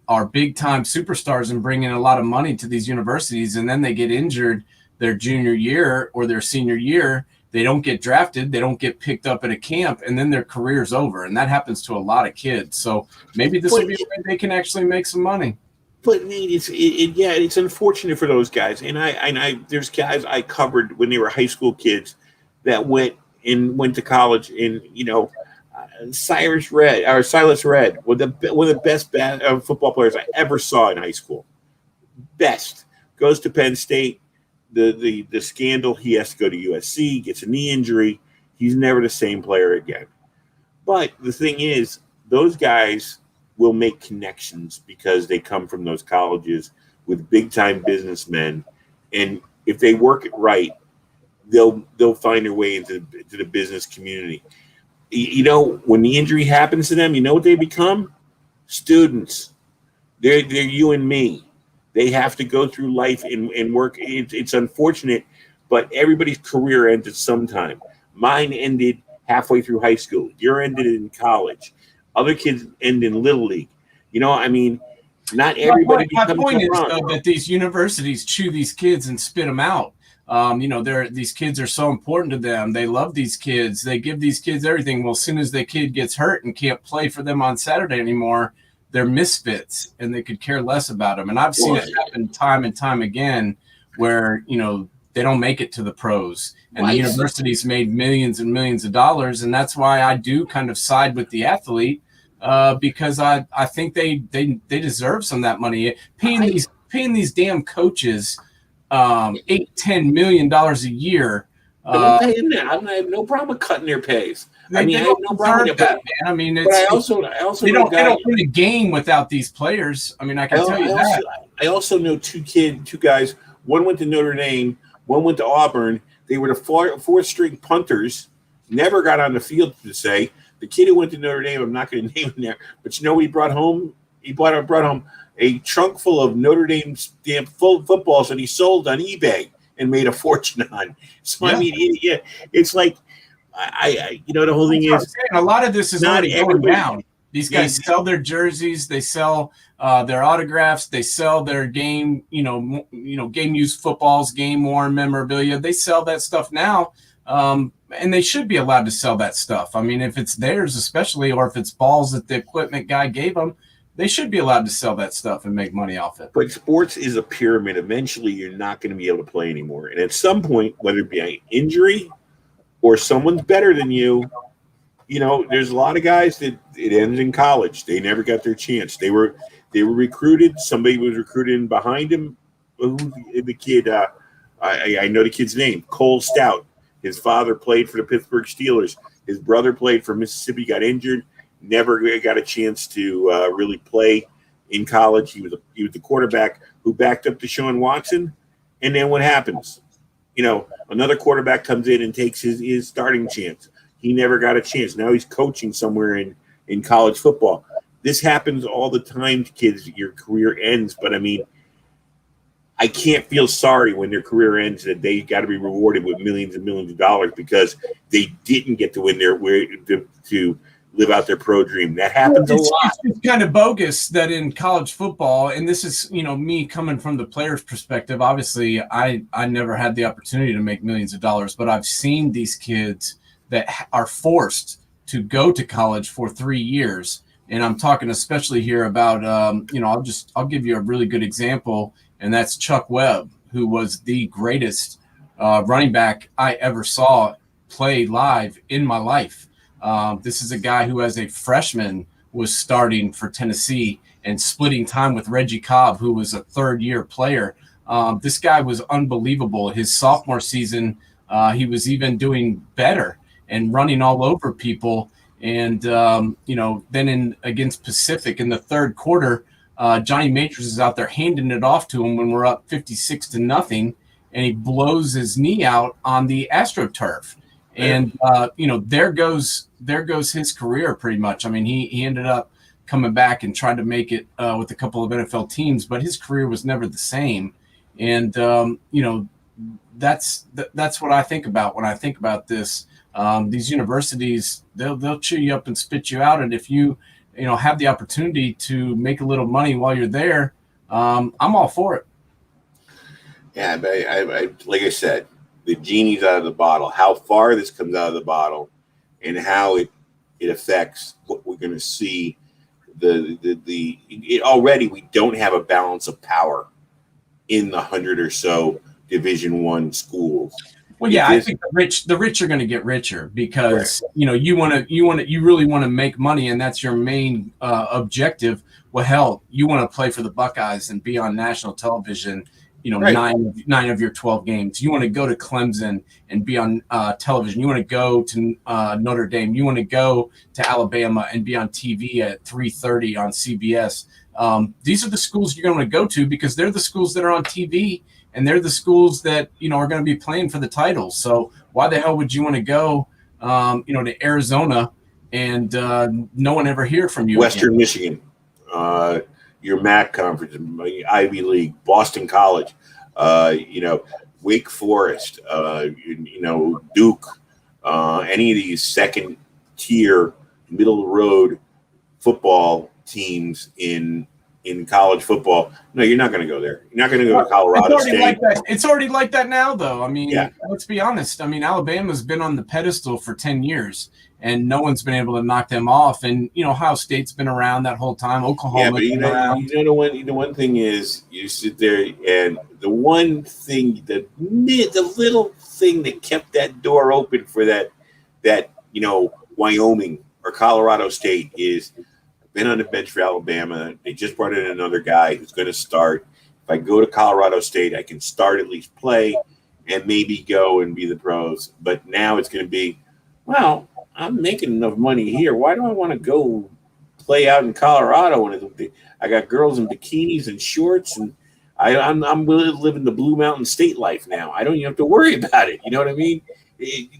are big time superstars and bring in a lot of money to these universities. And then they get injured their junior year or their senior year. They don't get drafted. They don't get picked up at a camp, and then their career's over. And that happens to a lot of kids. So maybe this will be a way they can actually make some money. But it's unfortunate for those guys. And I there's guys I covered when they were high school kids that went to college, and Silas Red, one of the best football players I ever saw in high school. Best, goes to Penn State. The scandal, he has to go to USC, gets a knee injury. He's never the same player again. But the thing is, those guys will make connections because they come from those colleges with big-time businessmen. And if they work it right, they'll find their way into the business community. When the injury happens to them, you know what they become? Students. They're you and me. They have to go through life and work. It's unfortunate, but everybody's career ends at some time. Mine ended halfway through high school. Your ended in college. Other kids end in Little League. Not everybody. My point is, though, that these universities chew these kids and spit them out. These kids are so important to them. They love these kids. They give these kids everything. Well, as soon as the kid gets hurt and can't play for them on Saturday anymore, they're misfits and they could care less about them. And I've seen it happen time and time again where, they don't make it to the pros, and the universities made millions and millions of dollars. And that's why I do kind of side with the athlete, because I think they deserve some of that money. Paying these damn coaches $8-10 million a year. I'm paying that. I have no problem with cutting their pays. I have no problem with that, man. But I also they don't win a game without these players. I can tell you that. I also know two guys. One went to Notre Dame. One went to Auburn. They were the fourth-string punters. Never got on the field to say. The kid who went to Notre Dame, I'm not going to name him there, but you know what he brought home? He brought home a trunk full of Notre Dame damn full footballs that he sold on eBay and made a fortune on. So I mean, it's like I the whole thing is a lot of this is not already going down. These guys sell their jerseys, they sell their autographs, they sell their game, game used footballs, game worn memorabilia. They sell that stuff now, and they should be allowed to sell that stuff. I mean, if it's theirs, especially, or if it's balls that the equipment guy gave them, they should be allowed to sell that stuff and make money off it. But sports is a pyramid. Eventually, you're not going to be able to play anymore. And at some point, whether it be an injury or someone's better than you, there's a lot of guys that it ends in college. They never got their chance. They were recruited. Somebody was recruited behind him. The kid, I know the kid's name, Cole Stout. His father played for the Pittsburgh Steelers. His brother played for Mississippi, got injured. Never got a chance to really play in college. He was the quarterback who backed up Deshaun Watson. And then what happens? Another quarterback comes in and takes his starting chance. He never got a chance. Now he's coaching somewhere in college football. This happens all the time to kids. Your career ends. But, I mean, I can't feel sorry when their career ends that they got to be rewarded with millions and millions of dollars because they didn't get to win to live out their pro dream. That happens a lot. It's kind of bogus that in college football, and this is, me coming from the player's perspective, obviously I never had the opportunity to make millions of dollars, but I've seen these kids that are forced to go to college for 3 years. And I'm talking especially here about, I'll give you a really good example, and that's Chuck Webb, who was the greatest running back I ever saw play live in my life. This is a guy who, as a freshman, was starting for Tennessee and splitting time with Reggie Cobb, who was a third-year player. This guy was unbelievable. His sophomore season, he was even doing better and running all over people. And, then against Pacific in the third quarter, Johnny Matrix is out there handing it off to him when we're up 56-0, and he blows his knee out on the AstroTurf. And, there goes his career pretty much. I mean, he ended up coming back and trying to make it with a couple of NFL teams, but his career was never the same. And, that's what I think about when I think about this. These universities, they'll chew you up and spit you out. And if you have the opportunity to make a little money while you're there, I'm all for it. Yeah, but I like I said, the genie's out of the bottle. How far this comes out of the bottle, and how it affects what we're going to see. Already we don't have a balance of power in the 100 or so Division I schools. Well, yeah, I think the rich are going to get richer because you really want to make money, and that's your main objective. Well, hell, you want to play for the Buckeyes and be on national television. 9 of your 12 games. You want to go to Clemson and be on television. You want to go to Notre Dame. You want to go to Alabama and be on TV at 3:30 on CBS. These are the schools you're going to go to because they're the schools that are on TV, and they're the schools that are going to be playing for the titles. So why the hell would you want to go, to Arizona and no one ever hear from you? Western again? Michigan. Your MAC conference, Ivy League, Boston College, Wake Forest, Duke, any of these second tier, middle of the road football teams in college football. No, you're not going to go there. You're not going to go to Colorado State. It's already like that now, though. I mean, yeah. Let's be honest. I mean, Alabama's been on the pedestal for 10 years. And no one's been able to knock them off. And Ohio State's been around that whole time. Oklahoma. Yeah, but the one thing is, you sit there, and the one thing, the little thing that kept that door open for that Wyoming or Colorado State is, I've been on the bench for Alabama. They just brought in another guy who's going to start. If I go to Colorado State, I can start, at least play, and maybe go and be the pros. But now it's going to be, well, I'm making enough money here. Why do I want to go play out in Colorado when I got girls in bikinis and shorts? And I'm living the Blue Mountain State life now. I don't even have to worry about it. You know what I mean?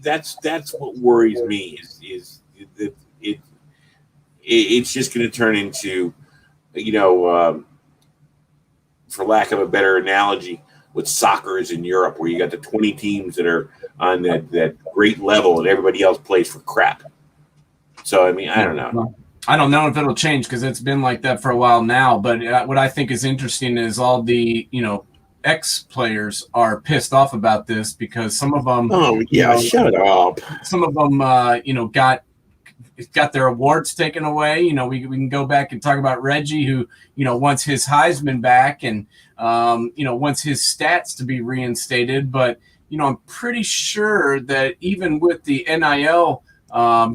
That's what worries me is it's just going to turn into, for lack of a better analogy, what soccer is in Europe, where you got the 20 teams that are on that great level and everybody else plays for crap. So, I mean, I don't know. I don't know if it'll change because it's been like that for a while now. But what I think is interesting is all the, ex-players are pissed off about this because some of them. Oh, yeah, shut up. Some of them, got their awards taken away. We can go back and talk about Reggie, who, wants his Heisman back and, wants his stats to be reinstated. But, I'm pretty sure that even with the NIL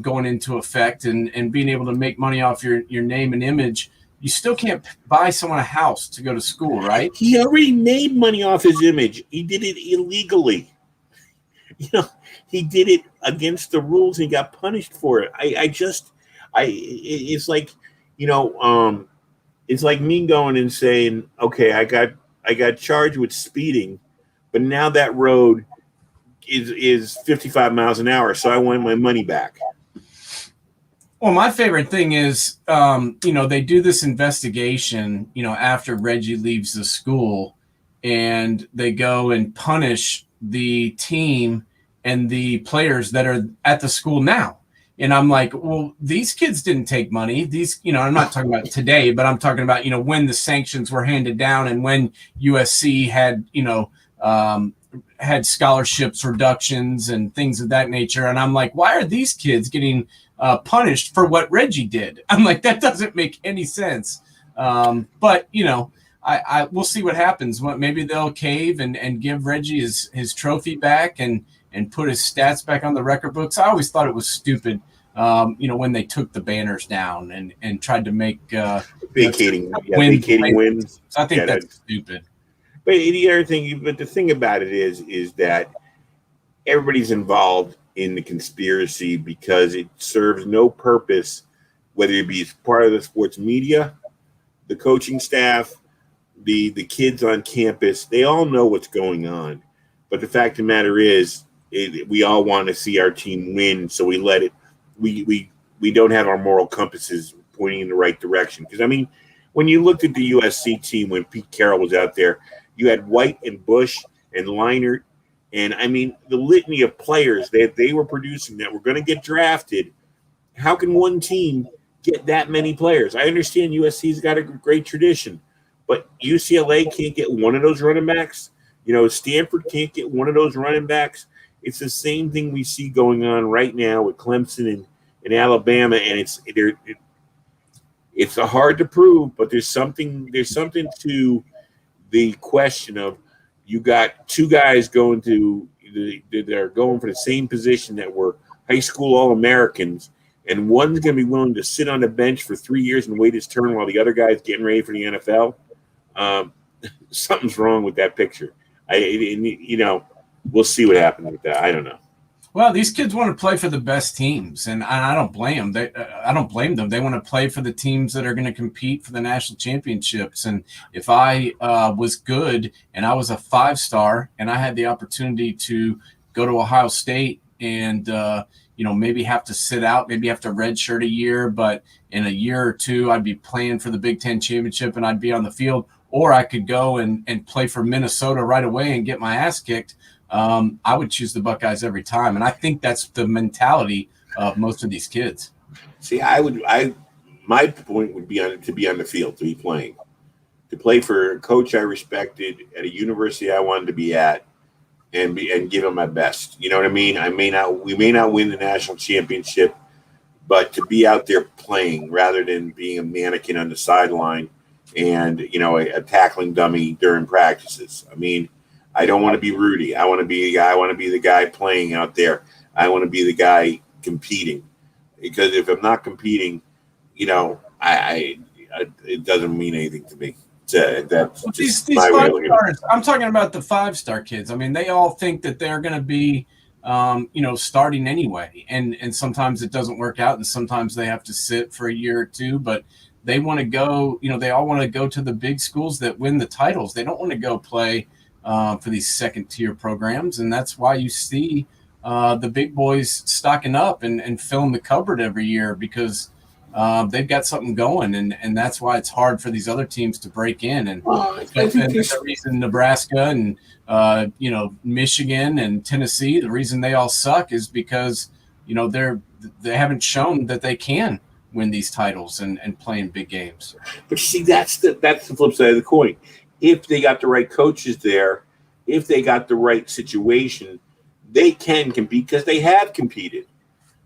going into effect and being able to make money off your name and image, you still can't buy someone a house to go to school, right? He already made money off his image. He did it illegally. He did it against the rules and got punished for it. It's like, it's like me going and saying, okay, I got charged with speeding, but now that road is 55 miles an hour, so I want my money back. Well, my favorite thing is, they do this investigation, after Reggie leaves the school, and they go and punish the team and the players that are at the school now. And I'm like, well, these kids didn't take money. These, I'm not talking about today, but I'm talking about, when the sanctions were handed down and when USC had, had scholarships reductions and things of that nature. And I'm like, why are these kids getting punished for what Reggie did? I'm like, that doesn't make any sense. But, I we'll see what happens. Maybe they'll cave and give Reggie his trophy back and put his stats back on the record books. I always thought it was stupid, when they took the banners down and tried to make vacating wins. I think that's stupid. But the other thing, but the thing about it is that everybody's involved in the conspiracy because it serves no purpose, whether it be part of the sports media, the coaching staff, the kids on campus. They all know what's going on. But the fact of the matter is, we all want to see our team win, so we let it. We don't have our moral compasses pointing in the right direction. Because, I mean, when you looked at the USC team when Pete Carroll was out there, you had White and Bush and Leinart. And, I mean, the litany of players that they were producing that were going to get drafted. How can one team get that many players? I understand USC's got a great tradition, but UCLA can't get one of those running backs. Stanford can't get one of those running backs. It's the same thing we see going on right now with Clemson and Alabama, and it's hard to prove, but there's something to the question of you got two guys going that are going for the same position that were high school All-Americans, and one's going to be willing to sit on the bench for 3 years and wait his turn while the other guy's getting ready for the NFL. Something's wrong with that picture. We'll see what happens with that. I don't know. Well, these kids want to play for the best teams, and I don't blame them. I don't blame them. They want to play for the teams that are going to compete for the national championships. And if I was good and I was a 5-star and I had the opportunity to go to Ohio State and maybe have to sit out, maybe have to redshirt a year, but in a year or two I'd be playing for the Big Ten championship and I'd be on the field, or I could go and play for Minnesota right away and get my ass kicked. I would choose the Buckeyes every time. And I think that's the mentality of most of these kids. See, my point would be to be on the field, to be playing, to play for a coach I respected at a university I wanted to be at and give him my best. You know what I mean? We may not win the national championship, but to be out there playing rather than being a mannequin on the sideline and, a tackling dummy during practices. I mean, I don't want to be Rudy. I want to be the guy. I want to be the guy playing out there. I want to be the guy competing. Because if I'm not competing, it doesn't mean anything to me. That's these 5-stars. I'm talking about the 5-star kids. I mean, they all think that they're going to be, starting anyway. And sometimes it doesn't work out, and sometimes they have to sit for a year or two. But they want to go, they all want to go to the big schools that win the titles. They don't want to go play for these second tier programs. And that's why you see the big boys stocking up and filling the cupboard every year, because they've got something going. And that's why it's hard for these other teams to break in. And the reason Nebraska and, Michigan and Tennessee, the reason they all suck is because, they haven't shown that they can win these titles and play in big games. But you see, that's the flip side of the coin. If they got the right coaches there, if they got the right situation, they can compete, because they have competed.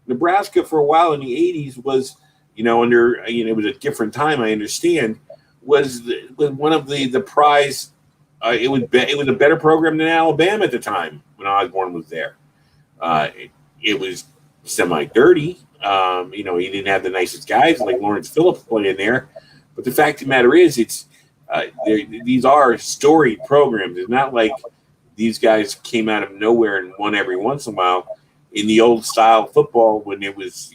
Nebraska for a while in the 80s was, under, it was a different time, I understand, was one of the prize. It was a better program than Alabama at the time when Osborne was there. It was semi-dirty. He didn't have the nicest guys like Lawrence Phillips playing there. But the fact of the matter is, these are storied programs. It's not like these guys came out of nowhere and won every once in a while. In the old style football, when it was,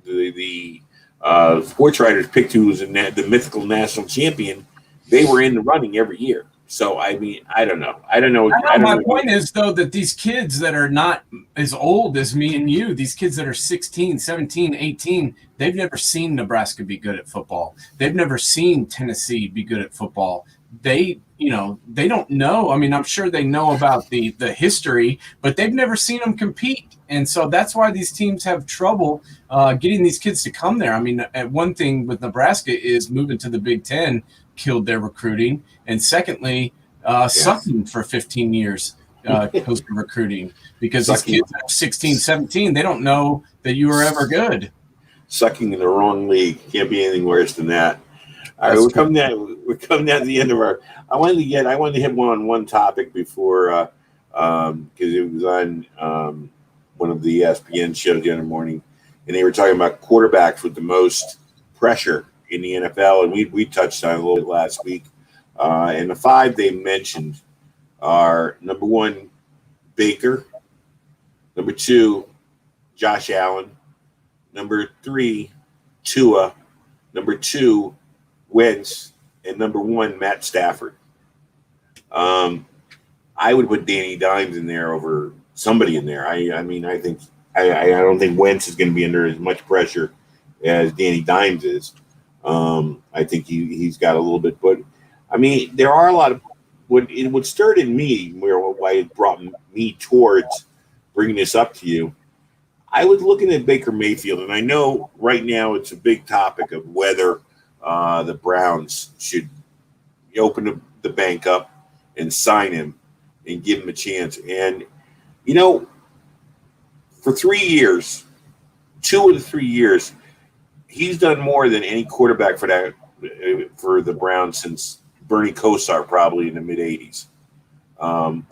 the Sportswriters picked who was the mythical national champion, they were in the running every year. So, I mean, I don't know. My point is, though, that these kids that are not as old as me and you, these kids that are 16, 17, 18, they've never seen Nebraska be good at football. They've never seen Tennessee be good at football. They don't know. I mean, I'm sure they know about the history, but they've never seen them compete. And so that's why these teams have trouble getting these kids to come there. I mean, one thing with Nebraska is moving to the Big Ten killed their recruiting. And secondly, sucking for 15 years killed the recruiting, because these kids are 16, 17, they don't know that you were ever good. Sucking in the wrong league. Can't be anything worse than that. All right, we're coming down to the end of our. I wanted to hit one topic before, because it was on one of the ESPN shows the other morning, and they were talking about quarterbacks with the most pressure in the NFL, and we touched on it a little bit last week. And the 5 they mentioned are: number 1, Baker; number 2, Josh Allen; number 3, Tua; number 2, Wentz; and number 1, Matt Stafford. I would put Danny Dimes in there over somebody in there. I don't think Wentz is going to be under as much pressure as Danny Dimes is. I think he's got a little bit, but I mean, there are a lot of what stirred in me, why it brought me towards bringing this up to you. I was looking at Baker Mayfield, and I know right now it's a big topic of whether the Browns should open the bank up and sign him and give him a chance. And, for 3 years, 2 of the 3 years, he's done more than any quarterback for the Browns since Bernie Kosar, probably in the mid-'80s.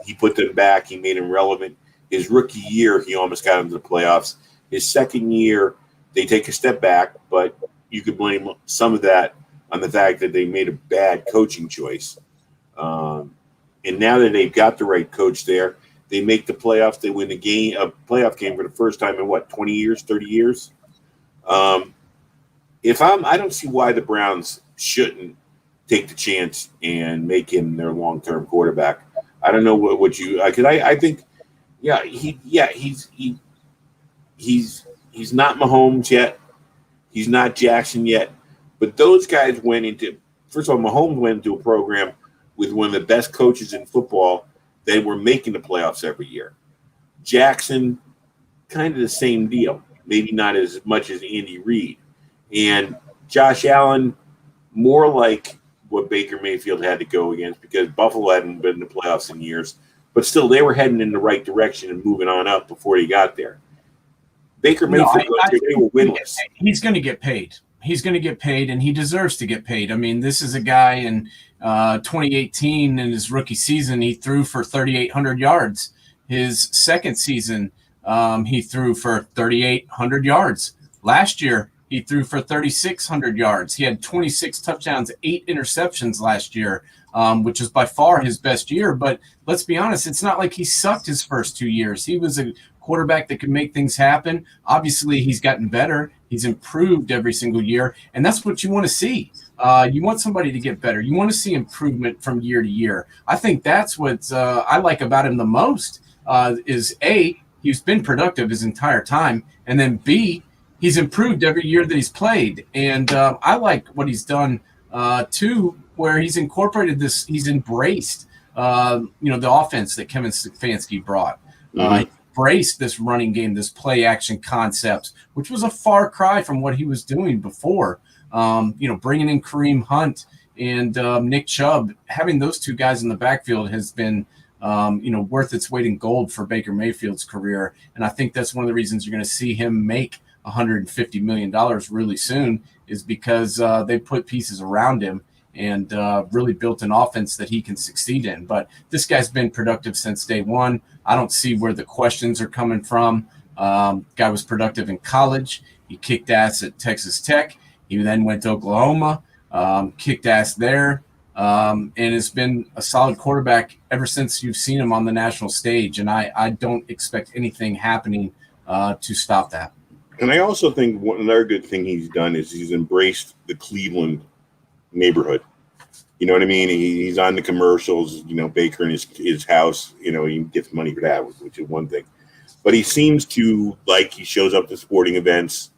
He put them back. He made them relevant. His rookie year, he almost got into the playoffs. His second year, they take a step back, but you could blame some of that on the fact that they made a bad coaching choice. And now that they've got the right coach there, they make the playoffs. They win a playoff game for the first time in 20 years, 30 years. I don't see why the Browns shouldn't take the chance and make him their long-term quarterback. I don't know what you, because I think, he's not Mahomes yet. He's not Jackson yet. But those guys first of all, Mahomes went into a program with one of the best coaches in football. They were making the playoffs every year. Jackson, kind of the same deal. Maybe not as much as Andy Reid. And Josh Allen, more like what Baker Mayfield had to go against, because Buffalo hadn't been in the playoffs in years. But still, they were heading in the right direction and moving on up before he got there. Baker Mayfield, they were winless. He's going to get paid. He's going to get paid, and he deserves to get paid. I mean, this is a guy in 2018 in his rookie season, he threw for 3,800 yards. His second season, he threw for 3,800 yards. Last year, he threw for 3,600 yards. He had 26 touchdowns, 8 interceptions last year, which is by far his best year. But let's be honest, it's not like he sucked his first 2 years. He was a quarterback that can make things happen. Obviously, he's gotten better. He's improved every single year, and that's what you want to see. You want somebody to get better. You want to see improvement from year to year. I think that's what I like about him the most is A, he's been productive his entire time, and then B, he's improved every year that he's played. And I like what he's done, too, where he's incorporated this, he's embraced, the offense that Kevin Stefanski brought. He embraced this running game, this play action concepts, which was a far cry from what he was doing before. Bringing in Kareem Hunt and Nick Chubb, having those two guys in the backfield has been, worth its weight in gold for Baker Mayfield's career. And I think that's one of the reasons you're going to see him make $150 million really soon is because they put pieces around him and really built an offense that he can succeed in. But this guy's been productive since day one. I don't see where the questions are coming from. Guy was productive in college. He kicked ass at Texas Tech. He then went to Oklahoma, kicked ass there, and has been a solid quarterback ever since you've seen him on the national stage. And I don't expect anything happening to stop that. And I also think another good thing he's done is he's embraced the Cleveland neighborhood. You know what I mean? He's on the commercials, Baker in his house, he gets money for that, which is one thing. But he seems to he shows up to sporting events.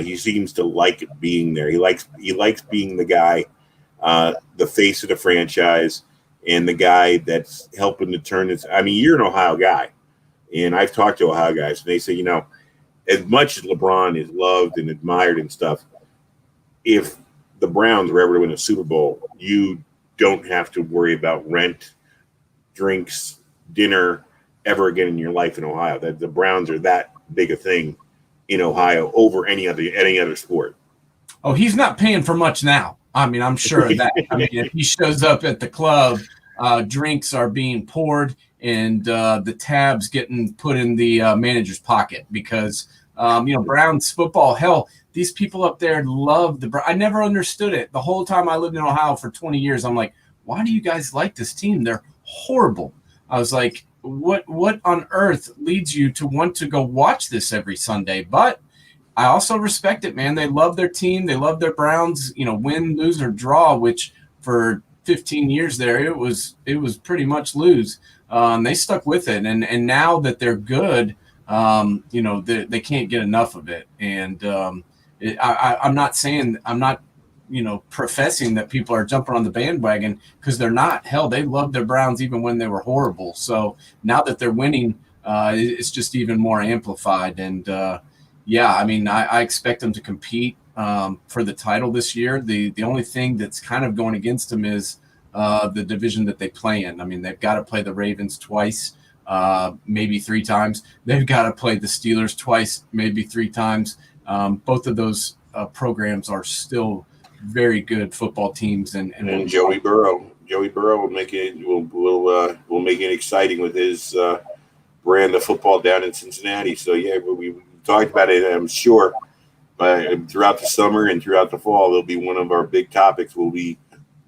He seems to like being there. He likes being the guy, the face of the franchise, and the guy that's helping to turn this. I mean, you're an Ohio guy, and I've talked to Ohio guys, and they say, as much as LeBron is loved and admired and stuff, if the Browns were ever to win a Super Bowl, you don't have to worry about rent, drinks, dinner ever again in your life in Ohio. That the Browns are that big a thing in Ohio over any other sport. Oh, he's not paying for much now. I mean, I'm sure of that. I mean, if he shows up at the club, drinks are being poured and the tabs getting put in the manager's pocket because, Browns football, hell, these people up there love the – I never understood it. The whole time I lived in Ohio for 20 years, I'm like, why do you guys like this team? They're horrible. I was like, what on earth leads you to want to go watch this every Sunday? But I also respect it, man. They love their team. They love their Browns, win, lose, or draw, which for 15 years there, it was pretty much lose. They stuck with it. And now that they're good, they can't get enough of it. And I'm not professing that people are jumping on the bandwagon because they're not. Hell, they loved their Browns even when they were horrible. So now that they're winning, it's just even more amplified. And I expect them to compete for the title this year. The only thing that's kind of going against them is the division that they play in. I mean, they've got to play the Ravens twice, maybe three times. They've got to play the Steelers twice, maybe three times. Both of those programs are still very good football teams, and Joey Burrow will make it will make it exciting with his brand of football down in Cincinnati. So we talked about it, I'm sure, but throughout the summer and throughout the fall, it'll be one of our big topics. Will be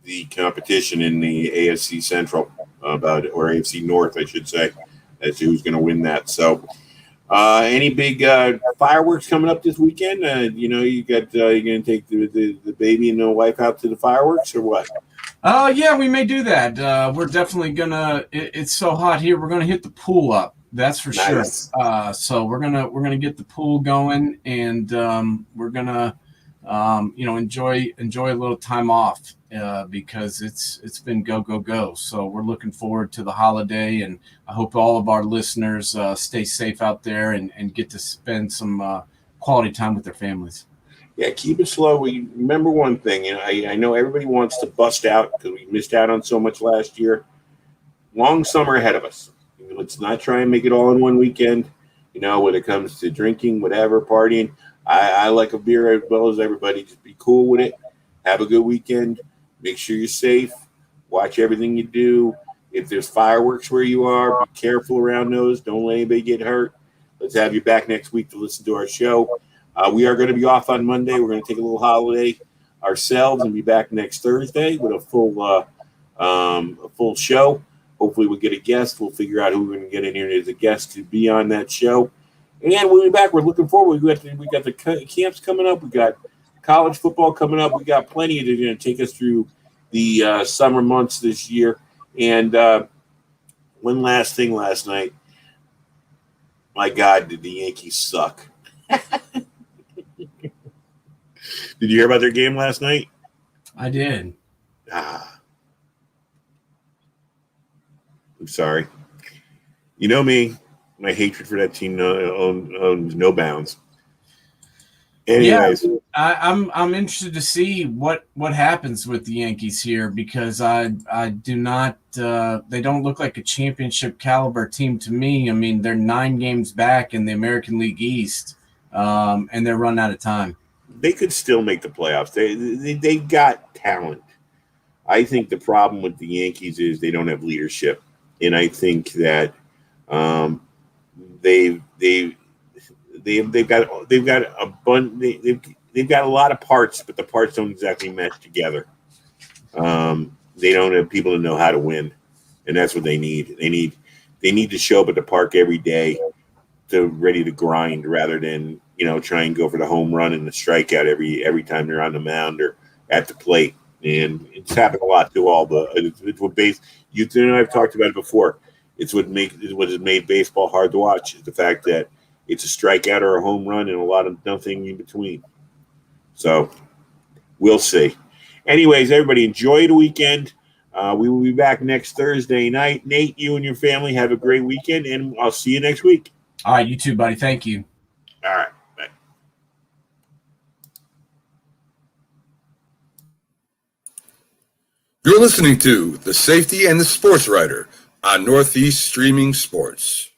the competition in the AFC Central or AFC North, I should say, as to who's going to win that. So. Any big fireworks coming up this weekend? You got you're going to take the baby and the wife out to the fireworks or what? Yeah, we may do that. We're definitely gonna. It's so hot here. We're gonna hit the pool up. That's for nice. Sure. So we're gonna get the pool going, and we're gonna enjoy a little time off because it's been go. So we're looking forward to the holiday, and I hope all of our listeners stay safe out there and get to spend some quality time with their families. Yeah, keep it slow. We remember one thing. I know everybody wants to bust out because we missed out on so much last year. Long summer ahead of us. Let's not try and make it all in one weekend. When it comes to drinking, whatever, partying. I like a beer as well as everybody. Just be cool with it. Have a good weekend. Make sure you're safe. Watch everything you do. If there's fireworks where you are, be careful around those. Don't let anybody get hurt. Let's have you back next week to listen to our show. We are going to be off on Monday. We're going to take a little holiday ourselves and be back next Thursday with a full show. Hopefully we'll get a guest. We'll figure out who we're going to get in here as a guest to be on that show. And we'll be back. We're looking forward. We got the camps coming up. We got college football coming up. We got plenty that are going to take us through the summer months this year. And one last thing last night. My God, did the Yankees suck. Did you hear about their game last night? I did. I'm sorry. You know me. My hatred for that team owns no bounds. Anyways, yeah, I'm interested to see what happens with the Yankees here, because I do not they don't look like a championship caliber team to me. I mean, they're 9 games back in the American League East, and they're run out of time. they could still make the playoffs. They've got talent. I think the problem with the Yankees is they don't have leadership, and I think that they've got a lot of parts, but the parts don't exactly mesh together. They don't have people that know how to win, and that's what they need. They need to show up at the park every day, to ready to grind, rather than try and go for the home run and the strikeout every time they're on the mound or at the plate. And it's happened a lot to all the. It's what I've talked about it before. It's what has made baseball hard to watch, is the fact that it's a strikeout or a home run and a lot of nothing in between. So we'll see. Anyways, everybody, enjoy the weekend. We will be back next Thursday night. Nate, you and your family have a great weekend, and I'll see you next week. All right, you too, buddy. Thank you. All right. Bye. You're listening to The Safety and the Sportswriter on Northeast Streaming Sports.